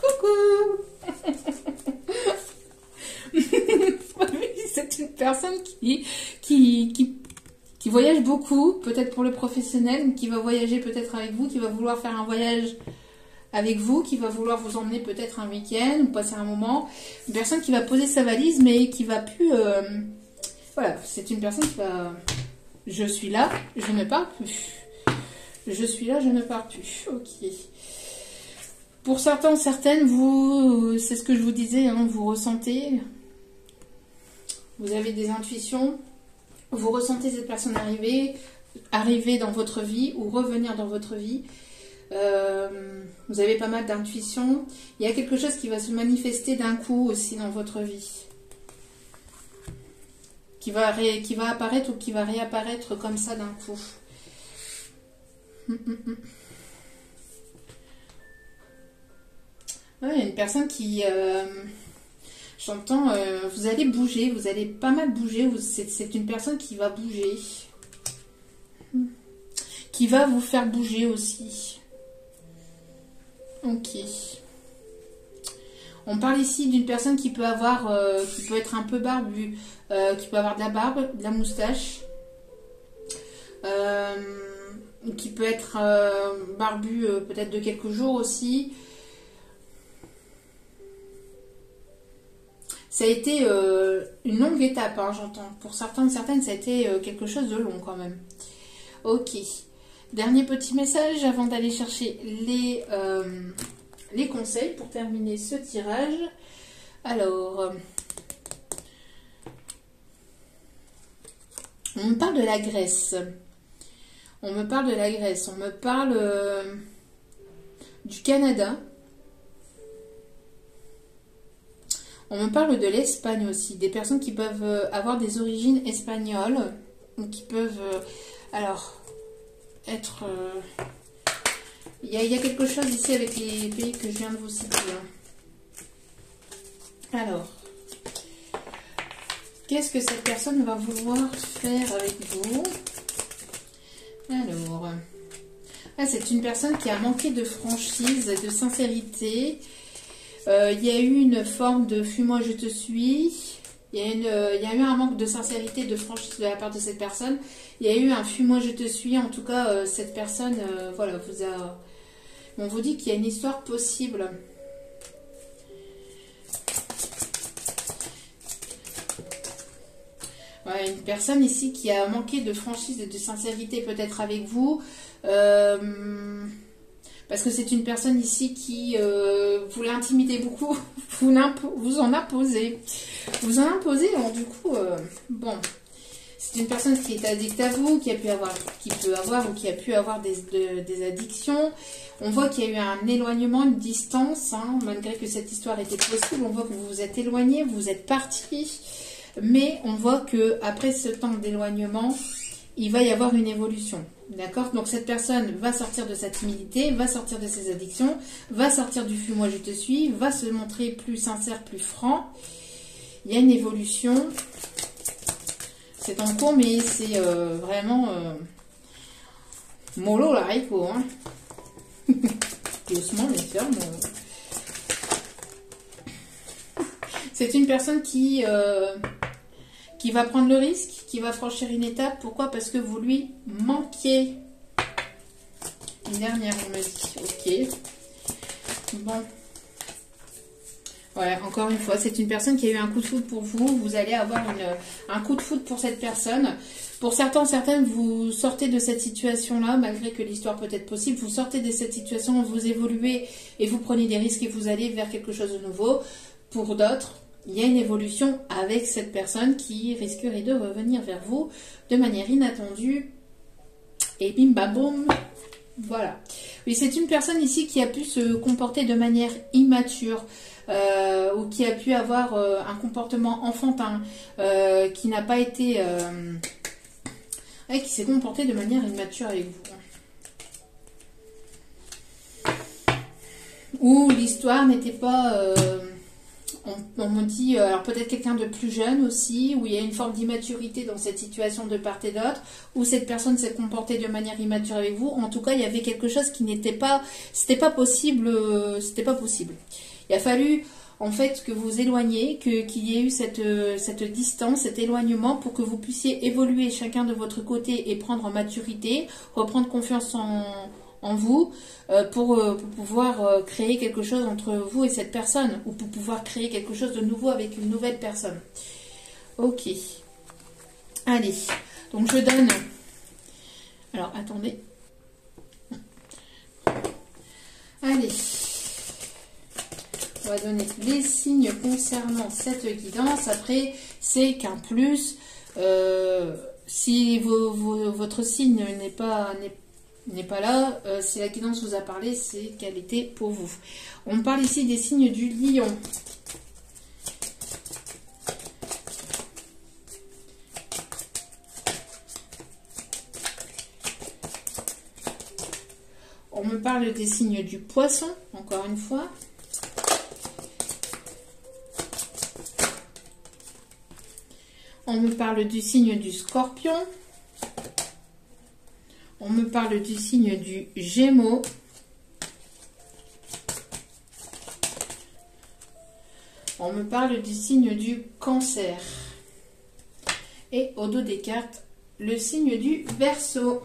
coucou. C'est une personne qui voyage beaucoup, peut-être pour le professionnel, qui va voyager peut-être avec vous, qui va vouloir faire un voyage avec vous, qui va vouloir vous emmener peut-être un week-end ou passer un moment. Une personne qui va poser sa valise mais qui va plus... voilà, c'est une personne qui va... Je suis là, je ne pars plus. Je suis là, je ne pars plus. Ok. Pour certains, certaines, vous... C'est ce que je vous disais, hein, vous ressentez... Vous avez des intuitions, vous ressentez cette personne arriver dans votre vie ou revenir dans votre vie. Vous avez pas mal d'intuitions. Il y a quelque chose qui va se manifester d'un coup aussi dans votre vie. Qui va apparaître ou qui va réapparaître comme ça d'un coup. Ouais, il y a une personne qui... J'entends, vous allez bouger, vous allez pas mal bouger, c'est une personne qui va bouger. Qui va vous faire bouger aussi. Ok. On parle ici d'une personne qui peut avoir, qui peut être un peu barbue, qui peut avoir de la barbe, de la moustache, qui peut être barbu peut-être de quelques jours aussi. Ça a été une longue étape, hein, j'entends. Pour certaines, ça a été quelque chose de long quand même. Ok. Dernier petit message avant d'aller chercher les conseils pour terminer ce tirage. Alors, on me parle de la Grèce. On me parle de la Grèce. On me parle du Canada. On me parle de l'Espagne aussi, des personnes qui peuvent avoir des origines espagnoles, ou qui peuvent, alors, être... Il y a quelque chose ici avec les pays que je viens de vous citer. Alors, qu'est-ce que cette personne va vouloir faire avec vous? Alors, c'est une personne qui a manqué de franchise, de sincérité. Il y a eu une forme de fuis-moi je te suis. Il y a eu un manque de sincérité, de franchise de la part de cette personne. Il y a eu un fuis-moi je te suis. En tout cas, cette personne, voilà, vous a... On vous dit qu'il y a une histoire possible. Ouais, une personne ici qui a manqué de franchise et de sincérité peut-être avec vous. Parce que c'est une personne ici qui vous l'intimidez beaucoup, vous en imposez. Vous en imposez, donc du coup, bon, c'est une personne qui est addict à vous, qui peut avoir ou qui a pu avoir des addictions. On voit qu'il y a eu un éloignement, une distance, hein, malgré que cette histoire était possible. On voit que vous vous êtes éloigné, vous êtes parti, mais on voit que après ce temps d'éloignement, il va y avoir une évolution. D'accord? Donc cette personne va sortir de sa timidité, va sortir de ses addictions, va sortir du fuis-moi je te suis, va se montrer plus sincère, plus franc. Il y a une évolution. C'est en cours, mais c'est vraiment mollo la rico. Hein. Doucement, bien sûr. C'est une personne qui va prendre le risque, qui va franchir une étape. Pourquoi? Parce que vous lui manquiez. Une dernière, on me dit. Ok. Bon. Voilà, encore une fois, c'est une personne qui a eu un coup de foudre pour vous. Vous allez avoir un coup de foudre pour cette personne. Pour certains, certaines, vous sortez de cette situation-là, malgré que l'histoire peut être possible. Vous sortez de cette situation, vous évoluez et vous prenez des risques et vous allez vers quelque chose de nouveau. Pour d'autres, il y a une évolution avec cette personne qui risquerait de revenir vers vous de manière inattendue. Et bim bam boum. Voilà. Oui, c'est une personne ici qui a pu se comporter de manière immature. Ou qui a pu avoir un comportement enfantin, qui n'a pas été... qui s'est comporté de manière immature avec vous. où l'histoire n'était pas... on me dit, alors peut-être quelqu'un de plus jeune aussi, où il y a une forme d'immaturité dans cette situation de part et d'autre, où cette personne s'est comportée de manière immature avec vous. En tout cas, il y avait quelque chose qui n'était pas... C'était pas possible. C'était pas possible. Il a fallu... En fait, que vous éloigniez, qu'il y ait eu cette distance, cet éloignement pour que vous puissiez évoluer chacun de votre côté et prendre en maturité, reprendre confiance en vous pour pouvoir créer quelque chose entre vous et cette personne ou pour pouvoir créer quelque chose de nouveau avec une nouvelle personne. Ok. Allez. Donc, je donne... Alors, attendez. Allez. On va donner les signes concernant cette guidance. Après, c'est qu'un plus. Si votre signe n'est pas là, si la guidance vous a parlé, c'est qu'elle était pour vous. On parle ici des signes du lion. On me parle des signes du poisson, encore une fois. On me parle du signe du scorpion. On me parle du signe du gémeaux. On me parle du signe du cancer. Et au dos des cartes, le signe du verseau.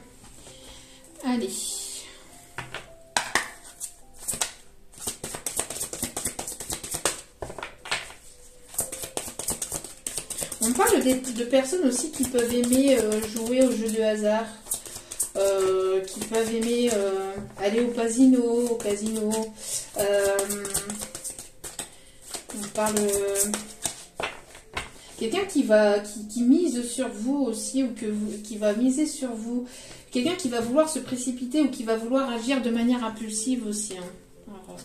Allez. On parle de personnes aussi qui peuvent aimer jouer au jeu de hasard, qui peuvent aimer aller au casino. On parle quelqu'un qui mise sur vous aussi ou qui va miser sur vous. Quelqu'un qui va vouloir se précipiter ou qui va vouloir agir de manière impulsive aussi. Hein. Alors,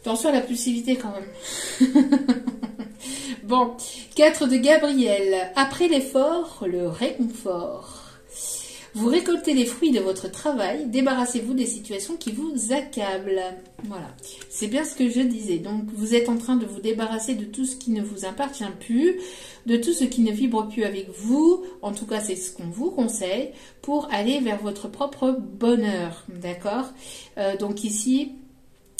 attention à la l'impulsivité quand même. Bon, 4 de Gabriel. Après l'effort, le réconfort. Vous récoltez les fruits de votre travail, débarrassez-vous des situations qui vous accablent. Voilà, c'est bien ce que je disais. Donc, vous êtes en train de vous débarrasser de tout ce qui ne vous appartient plus, de tout ce qui ne vibre plus avec vous. En tout cas, c'est ce qu'on vous conseille pour aller vers votre propre bonheur. D'accord? Donc ici...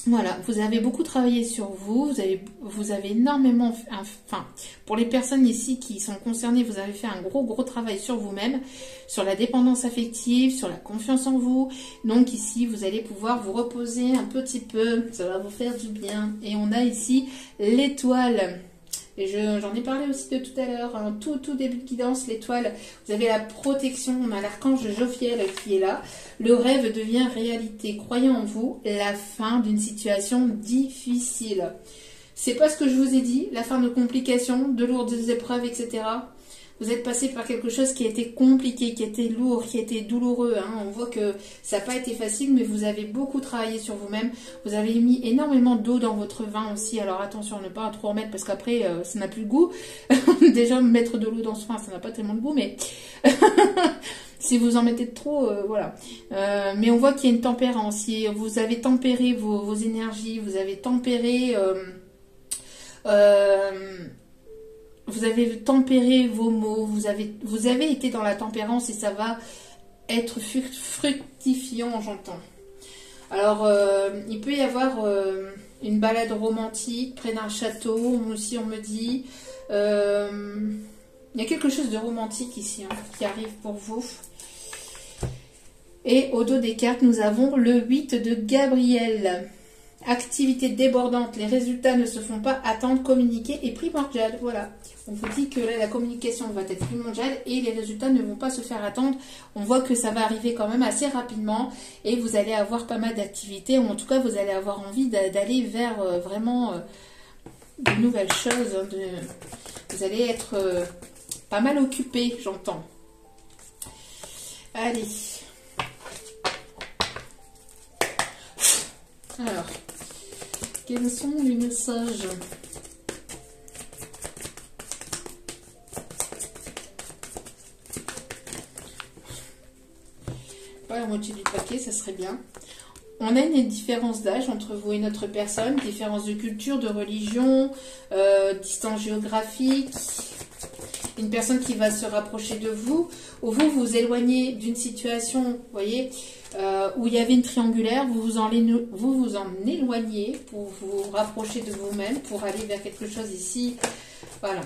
Voilà, vous avez beaucoup travaillé sur vous, vous avez énormément, enfin, pour les personnes ici qui sont concernées, vous avez fait un gros travail sur vous-même, sur la dépendance affective, sur la confiance en vous. Donc ici, vous allez pouvoir vous reposer un petit peu, ça va vous faire du bien. Et on a ici l'étoile. Et j'en ai parlé aussi de tout à l'heure, en tout début de guidance, l'étoile, vous avez la protection, on a l'archange Jophiel qui est là. Le rêve devient réalité. Croyez en vous, la fin d'une situation difficile. C'est pas ce que je vous ai dit, la fin de complications, de lourdes épreuves, etc. Vous êtes passé par quelque chose qui a été compliqué, qui a été lourd, qui a été douloureux. Hein. On voit que ça n'a pas été facile, mais vous avez beaucoup travaillé sur vous-même. Vous avez mis énormément d'eau dans votre vin aussi. Alors attention à ne pas trop en mettre parce qu'après, ça n'a plus de goût. Déjà, mettre de l'eau dans ce vin, ça n'a pas tellement de goût, mais si vous en mettez trop, voilà. Mais on voit qu'il y a une tempérance. Vous avez tempéré vos énergies, vous avez tempéré... vous avez tempéré vos mots, vous avez été dans la tempérance et ça va être fructifiant, j'entends. Alors, il peut y avoir une balade romantique près d'un château, aussi on me dit. Il y a quelque chose de romantique ici hein, qui arrive pour vous. Et au dos des cartes, nous avons le 8 de Gabriel. Activité débordante, les résultats ne se font pas attendre, communiquer est primordial. Voilà, on vous dit que là, la communication va être primordiale et les résultats ne vont pas se faire attendre. On voit que ça va arriver quand même assez rapidement et vous allez avoir pas mal d'activités. En tout cas, vous allez avoir envie d'aller vers vraiment de nouvelles choses. Vous allez être pas mal occupé, j'entends. Allez. Alors, quels sont les messages? Pas la moitié du paquet, ça serait bien. on a une différence d'âge entre vous et notre personne, différence de culture, de religion, distance géographique. Une personne qui va se rapprocher de vous, ou vous vous éloignez d'une situation, vous voyez, où il y avait une triangulaire, vous vous en éloignez pour vous rapprocher de vous-même, pour aller vers quelque chose ici, voilà,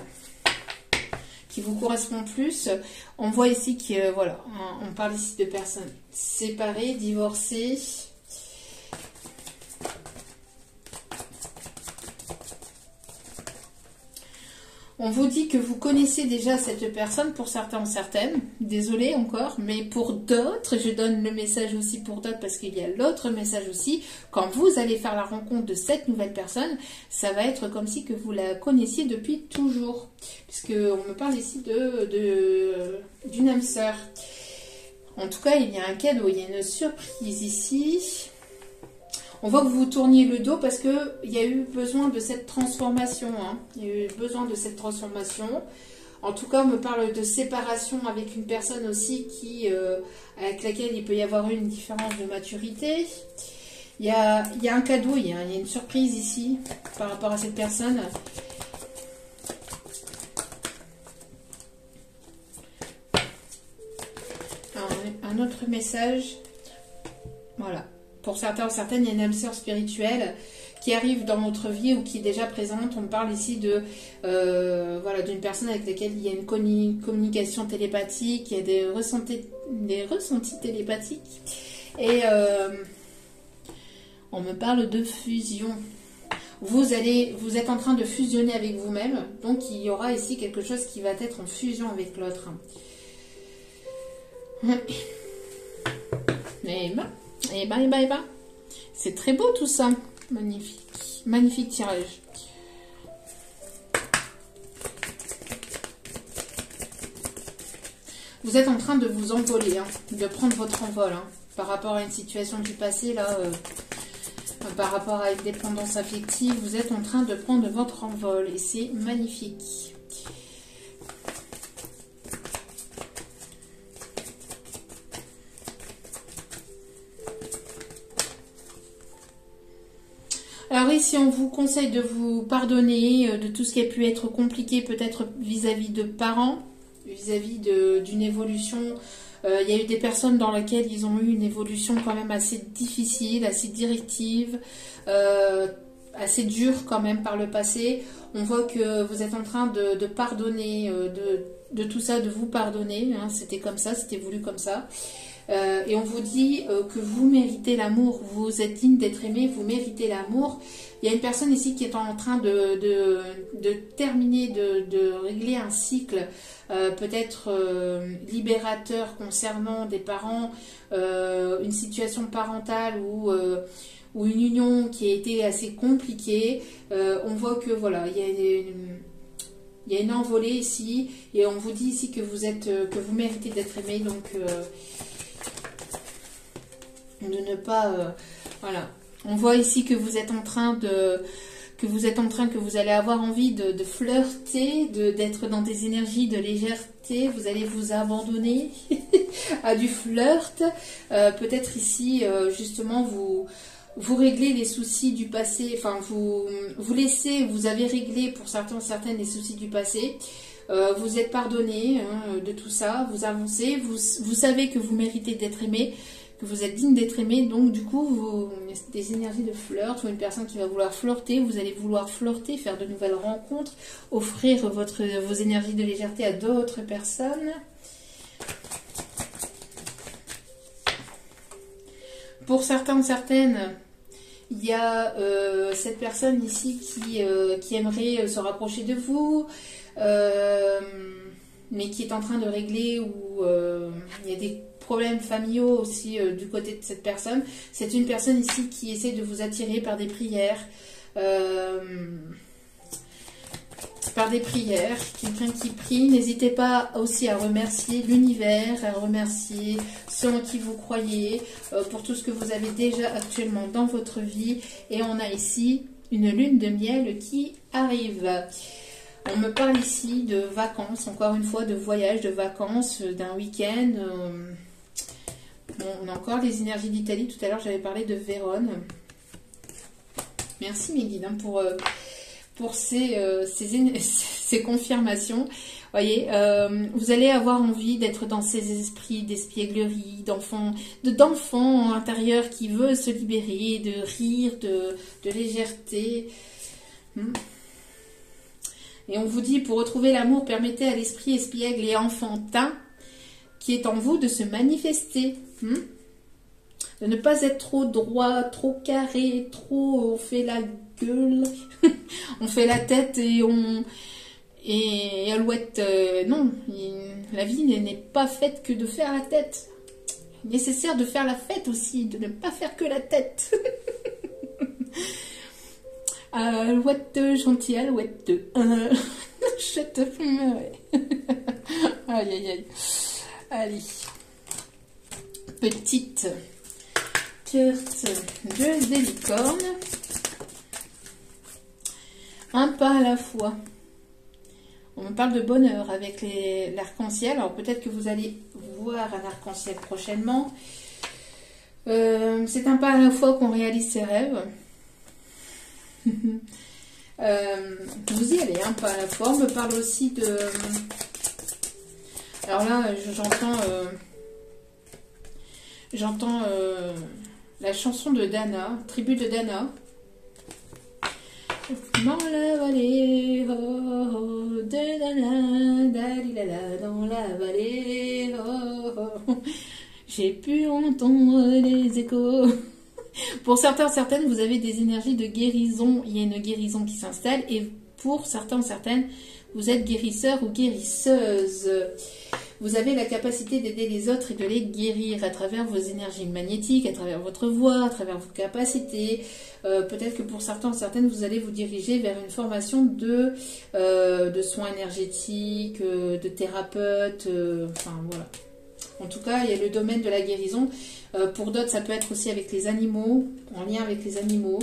qui vous correspond plus. On voit ici que, voilà, on parle ici de personnes séparées, divorcées. On vous dit que vous connaissez déjà cette personne, pour certains ou certaines, désolé encore, mais pour d'autres, je donne le message aussi pour d'autres parce qu'il y a l'autre message aussi, quand vous allez faire la rencontre de cette nouvelle personne, ça va être comme si que vous la connaissiez depuis toujours, puisqu'on me parle ici d'une âme sœur. En tout cas, il y a un cadeau, il y a une surprise ici. On voit que vous tourniez le dos parce qu'il y a eu besoin de cette transformation. Hein. Il y a eu besoin de cette transformation. En tout cas, on me parle de séparation avec une personne aussi avec laquelle il peut y avoir une différence de maturité. Il y a un cadeau, il y a une surprise ici par rapport à cette personne. Alors, un autre message. Voilà. Pour certains ou certaines, il y a une âme sœur spirituelle qui arrive dans notre vie ou qui est déjà présente. On parle ici voilà, d'une personne avec laquelle il y a une communication télépathique, il y a des ressentis télépathiques. Et on me parle de fusion. Vous êtes en train de fusionner avec vous-même. Donc, il y aura ici quelque chose qui va être en fusion avec l'autre. Et ben. C'est très beau tout ça. Magnifique. Magnifique tirage. Vous êtes en train de vous envoler, hein, de prendre votre envol. Hein, par rapport à une situation du passé, là, par rapport à une dépendance affective, vous êtes en train de prendre votre envol. Et c'est magnifique. Alors ici, on vous conseille de vous pardonner de tout ce qui a pu être compliqué, peut-être vis-à-vis de parents, vis-à-vis d'une évolution. Il y a eu des personnes dans lesquelles ils ont eu une évolution quand même assez difficile, assez directive, assez dure quand même par le passé. On voit que vous êtes en train de pardonner, de tout ça, de vous pardonner. Hein, c'était comme ça, c'était voulu comme ça. Et on vous dit que vous méritez l'amour, vous êtes digne d'être aimé, vous méritez l'amour. Il y a une personne ici qui est en train de terminer, de régler un cycle, peut-être libérateur concernant des parents, une situation parentale ou une union qui a été assez compliquée. On voit que voilà, il y a une envolée ici et on vous dit ici que vous méritez d'être aimé, donc de ne pas voilà, on voit ici que vous êtes en train que vous allez avoir envie de flirter, d'être dans des énergies de légèreté, vous allez vous abandonner à du flirt, peut-être ici justement vous réglez les soucis du passé, enfin vous avez réglé pour certaines les soucis du passé. Vous êtes pardonné hein, de tout ça, vous avancez, vous savez que vous méritez d'être aimé, que vous êtes digne d'être aimé, donc du coup, des énergies de flirt ou une personne qui va vouloir flirter, vous allez vouloir flirter, faire de nouvelles rencontres, offrir vos énergies de légèreté à d'autres personnes. Pour certains ou certaines, il y a cette personne ici qui aimerait se rapprocher de vous, mais qui est en train de régler ou il y a des problèmes familiaux aussi du côté de cette personne. C'est une personne ici qui essaie de vous attirer par des prières, quelqu'un qui prie. N'hésitez pas aussi à remercier l'univers, à remercier ceux en qui vous croyez, pour tout ce que vous avez déjà actuellement dans votre vie. Et on a ici une lune de miel qui arrive. On me parle ici de vacances, encore une fois, de voyage, de vacances, d'un week-end. Bon, on a encore les énergies d'Italie. Tout à l'heure, j'avais parlé de Vérone. Merci mes guides hein, pour ces confirmations. Voyez, vous allez avoir envie d'être dans ces esprits d'espièglerie, d'enfants intérieurs qui veulent se libérer, de rire, de légèreté. Et on vous dit, pour retrouver l'amour, permettez à l'esprit espiègle et enfantin qui est en vous de se manifester. De ne pas être trop droit, trop carré, trop on fait la gueule, on fait la tête et alouette. Non, la vie n'est pas faite que de faire la tête. Nécessaire de faire la fête aussi, de ne pas faire que la tête. Alouette, gentille alouette. Je te fumerai. Aïe, aïe, aïe. Allez. Petite carte de licorne. Un pas à la fois. On me parle de bonheur avec l'arc-en-ciel. Alors peut-être que vous allez voir un arc-en-ciel prochainement. C'est un pas à la fois qu'on réalise ses rêves. Vous y allez, un pas à la fois. On me parle aussi de... Alors là, j'entends la chanson de Dana, tribu de Dana. Dans la vallée, oh, oh, de Dana, dalilala, dans la vallée, oh, oh, j'ai pu entendre les échos. Pour certains, certaines, vous avez des énergies de guérison. Il y a une guérison qui s'installe. Et pour certains, certaines, vous êtes guérisseur ou guérisseuse. Vous avez la capacité d'aider les autres et de les guérir à travers vos énergies magnétiques, à travers votre voix, à travers vos capacités. Peut-être que pour certains, certaines, vous allez vous diriger vers une formation de soins énergétiques, de thérapeute. Enfin, voilà. En tout cas, il y a le domaine de la guérison. Pour d'autres, ça peut être aussi avec les animaux, en lien avec les animaux.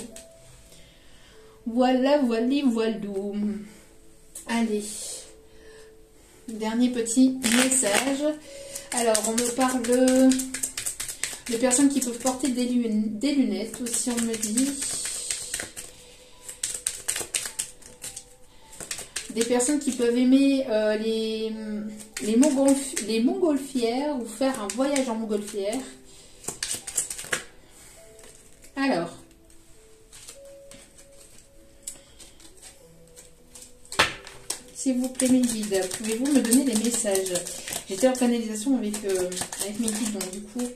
Voilà, voilou. Allez. Dernier petit message. Alors, on me parle de personnes qui peuvent porter des lunettes aussi, on me dit. Des personnes qui peuvent aimer les montgolfières ou faire un voyage en montgolfière. Alors, s'il vous plaît mes guides, pouvez-vous me donner des messages? J'étais en canalisation avec mes guides, donc du coup...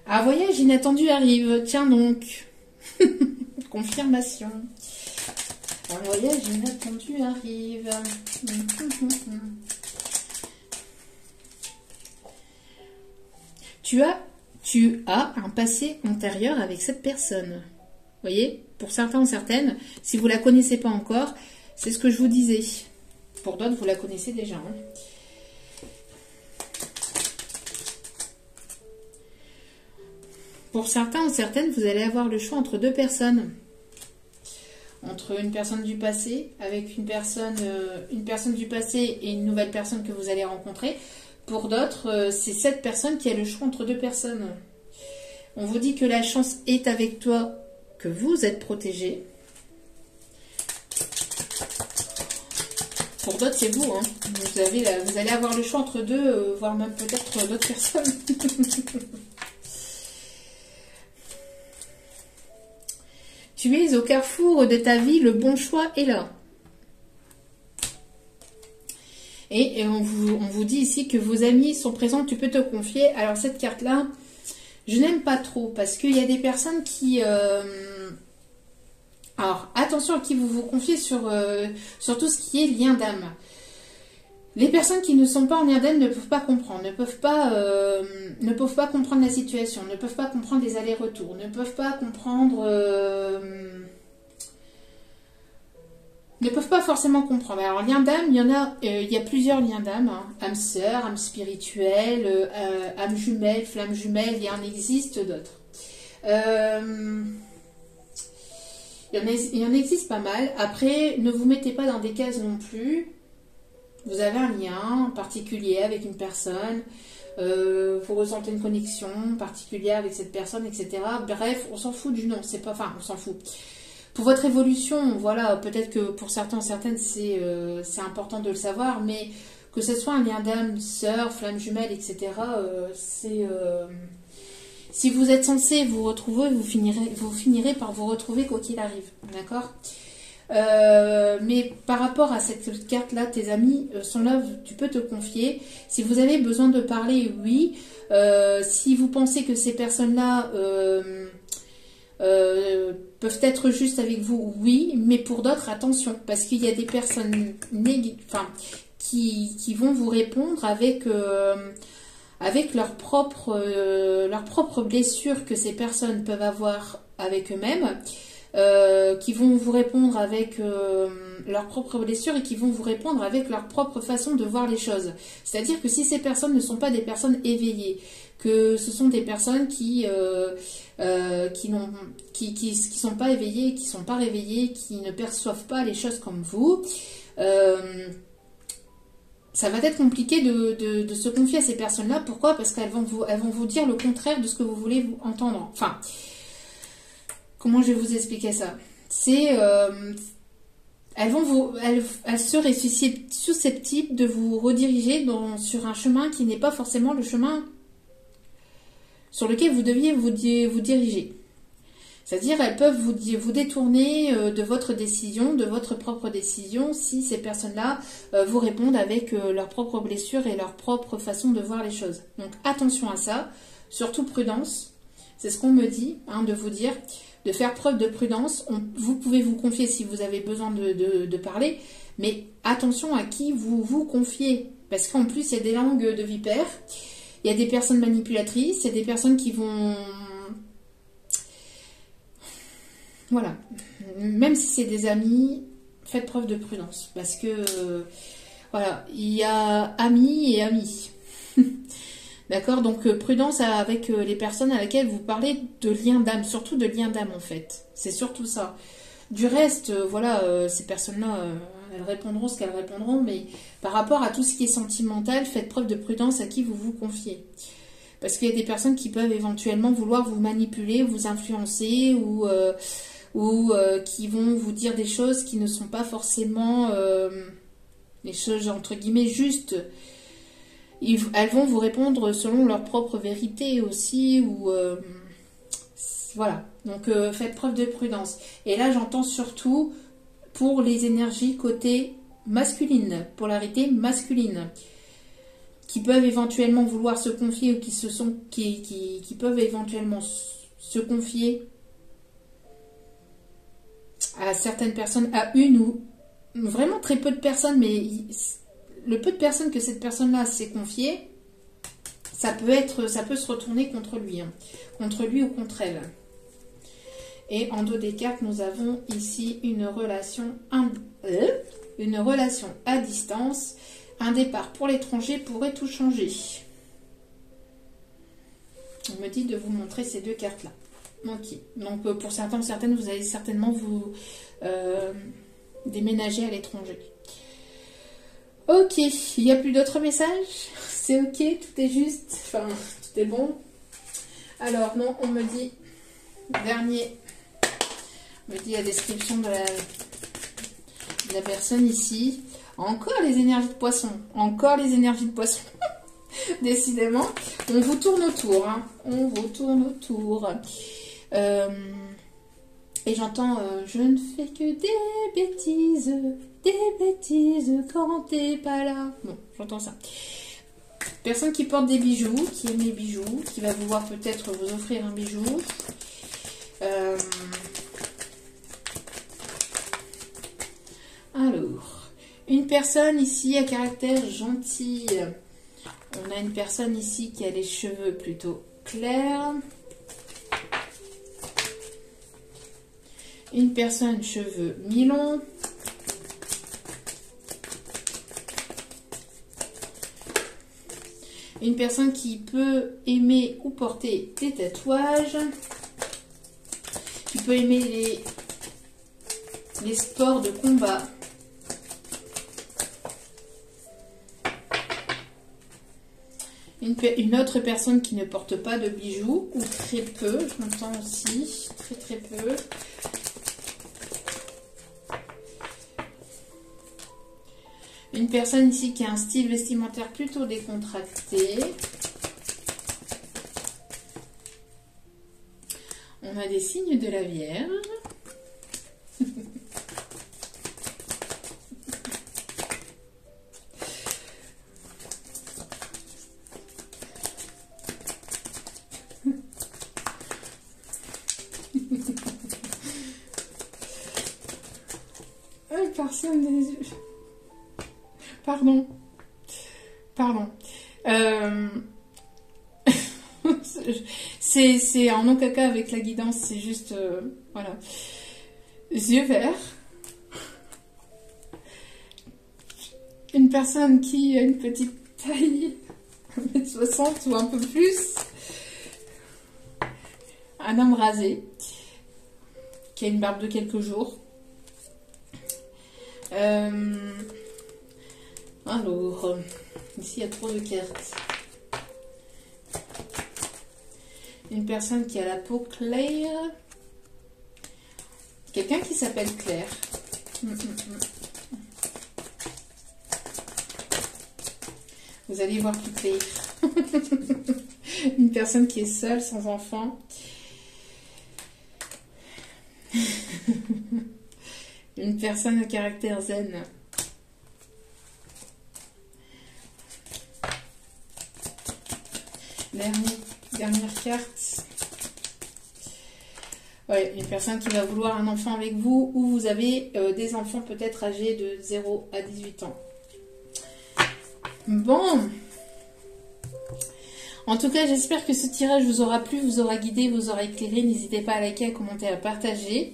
Un voyage inattendu arrive, tiens donc. Confirmation. Un voyage inattendu arrive. Tu as un passé antérieur avec cette personne. Vous voyez, pour certains ou certaines, si vous ne la connaissez pas encore, c'est ce que je vous disais. Pour d'autres, vous la connaissez déjà. Hein. Pour certains ou certaines, vous allez avoir le choix entre deux personnes. Entre une personne du passé, avec une personne du passé et une nouvelle personne que vous allez rencontrer. Pour d'autres, c'est cette personne qui a le choix entre deux personnes. On vous dit que la chance est avec toi, que vous êtes protégé. Pour d'autres, c'est vous. Hein. Vous allez avoir le choix entre deux, voire même peut-être d'autres personnes. Tu es au carrefour de ta vie, le bon choix est là. Et on vous dit ici que vos amis sont présents, tu peux te confier. Alors cette carte-là, je n'aime pas trop parce qu'il y a des personnes qui... Alors attention à qui vous vous confiez sur tout ce qui est lien d'âme. Les personnes qui ne sont pas en lien d'âme ne peuvent pas comprendre, ne peuvent pas comprendre la situation, ne peuvent pas comprendre les allers-retours, ne peuvent pas comprendre... ne peuvent pas forcément comprendre. Alors, lien d'âme, il y a plusieurs liens d'âme. Hein. Âme sœur, âme spirituelle, âme jumelle, flamme jumelle, il en existe d'autres. Il y en existe pas mal. Après, ne vous mettez pas dans des cases non plus. Vous avez un lien particulier avec une personne. vous ressentez une connexion particulière avec cette personne, etc. Bref, on s'en fout du nom, c'est pas, enfin, on s'en fout. Pour votre évolution, voilà, peut-être que pour certains, certaines, c'est important de le savoir, mais que ce soit un lien d'âme, sœur, flamme jumelle, etc., si vous êtes censé vous retrouver, vous finirez par vous retrouver quoi qu'il arrive, d'accord? Mais par rapport à cette carte-là, tes amis sont là, tu peux te confier. Si vous avez besoin de parler, oui. Si vous pensez que ces personnes-là peuvent être justes avec vous, oui. Mais pour d'autres, attention, parce qu'il y a des personnes qui vont vous répondre avec leurs propres blessures que ces personnes peuvent avoir avec eux-mêmes. Qui vont vous répondre avec leurs propres blessures et qui vont vous répondre avec leur propre façon de voir les choses. C'est-à-dire que si ces personnes ne sont pas des personnes éveillées, que ce sont des personnes qui sont pas éveillées, qui sont pas réveillées, qui ne perçoivent pas les choses comme vous, ça va être compliqué de se confier à ces personnes-là. Pourquoi? Parce qu'elles vont vous dire le contraire de ce que vous voulez entendre. Enfin, comment je vais vous expliquer ça? C'est, elles seraient susceptibles de vous rediriger sur un chemin qui n'est pas forcément le chemin sur lequel vous deviez vous diriger. C'est-à-dire, elles peuvent vous détourner de votre décision, de votre propre décision, si ces personnes-là vous répondent avec leurs propres blessures et leur propre façon de voir les choses. Donc, attention à ça, surtout prudence. C'est ce qu'on me dit, de vous dire, de faire preuve de prudence. Vous pouvez vous confier si vous avez besoin de parler, mais attention à qui vous vous confiez. Parce qu'en plus, il y a des langues de vipères, il y a des personnes manipulatrices, il y a des personnes qui vont... Voilà. Même si c'est des amis, faites preuve de prudence. Parce que, voilà, il y a amis et amis. D'accord? Donc, prudence avec les personnes avec lesquelles vous parlez de lien d'âme. Surtout de lien d'âme, en fait. C'est surtout ça. Du reste, voilà, ces personnes-là, elles répondront ce qu'elles répondront. Mais par rapport à tout ce qui est sentimental, faites preuve de prudence à qui vous vous confiez. Parce qu'il y a des personnes qui peuvent éventuellement vouloir vous manipuler, vous influencer ou qui vont vous dire des choses qui ne sont pas forcément des choses entre guillemets justes. Elles vont vous répondre selon leur propre vérité aussi, ou voilà. Donc faites preuve de prudence. Et là j'entends surtout pour les énergies côté masculine, polarité masculine, qui peuvent éventuellement vouloir se confier ou qui peuvent éventuellement se confier à certaines personnes, à une ou vraiment très peu de personnes, mais le peu de personnes que cette personne-là s'est confiée, ça peut se retourner contre lui ou contre elle. Et en dos des cartes, nous avons ici une relation à distance. Un départ pour l'étranger pourrait tout changer. On me dit de vous montrer ces deux cartes-là. Ok, donc pour certains, certaines, vous allez certainement vous déménager à l'étranger. Ok, il n'y a plus d'autres messages? C'est ok, tout est juste, enfin, tout est bon. Alors, non, on me dit, dernier, on me dit la description de la personne ici. Encore les énergies de poisson, encore les énergies de poisson. Décidément, on vous tourne autour, on vous tourne autour. Et j'entends je ne fais que des bêtises quand t'es pas là. Bon, j'entends ça. Personne qui porte des bijoux, qui aime les bijoux, qui va vouloir peut-être vous offrir un bijou. Alors, une personne ici à caractère gentil. On a une personne ici qui a les cheveux plutôt clairs. Une personne cheveux mi-longs. Une personne qui peut aimer ou porter des tatouages. Qui peut aimer les sports de combat. Une autre personne qui ne porte pas de bijoux, ou très peu, je m'entends aussi, très très peu. Une personne ici qui a un style vestimentaire plutôt décontracté. On a des signes de la Vierge. Personne des yeux. Pardon. C'est en non caca avec la guidance, c'est juste voilà. Yeux verts. Une personne qui a une petite taille, 1m60 ou un peu plus. Un homme rasé qui a une barbe de quelques jours. Alors, ici il y a trop de cartes. Une personne qui a la peau claire. Quelqu'un qui s'appelle Claire. Vous allez voir plus clair. Une personne qui est seule, sans enfant. Une personne de caractère zen. Dernière carte. Ouais, une personne qui va vouloir un enfant avec vous, ou vous avez des enfants peut-être âgés de 0 à 18 ans. Bon. En tout cas, j'espère que ce tirage vous aura plu, vous aura guidé, vous aura éclairé. N'hésitez pas à liker, à commenter, à partager.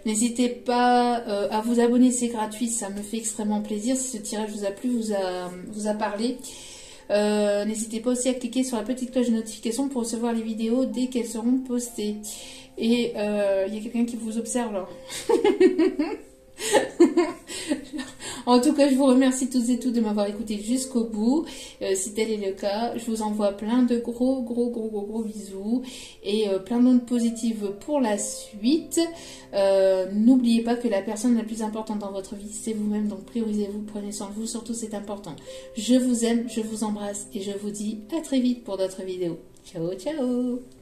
N'hésitez pas à vous abonner, c'est gratuit, ça me fait extrêmement plaisir. Si ce tirage vous a plu, vous a parlé. N'hésitez pas aussi à cliquer sur la petite cloche de notification pour recevoir les vidéos dès qu'elles seront postées. Et il y a quelqu'un qui vous observe là. En tout cas, je vous remercie toutes et tous de m'avoir écouté jusqu'au bout. Si tel est le cas, je vous envoie plein de gros bisous et plein d'ondes positives pour la suite. N'oubliez pas que la personne la plus importante dans votre vie, c'est vous-même. Donc priorisez-vous, prenez soin de vous, surtout c'est important. Je vous aime, je vous embrasse et je vous dis à très vite pour d'autres vidéos. Ciao, ciao!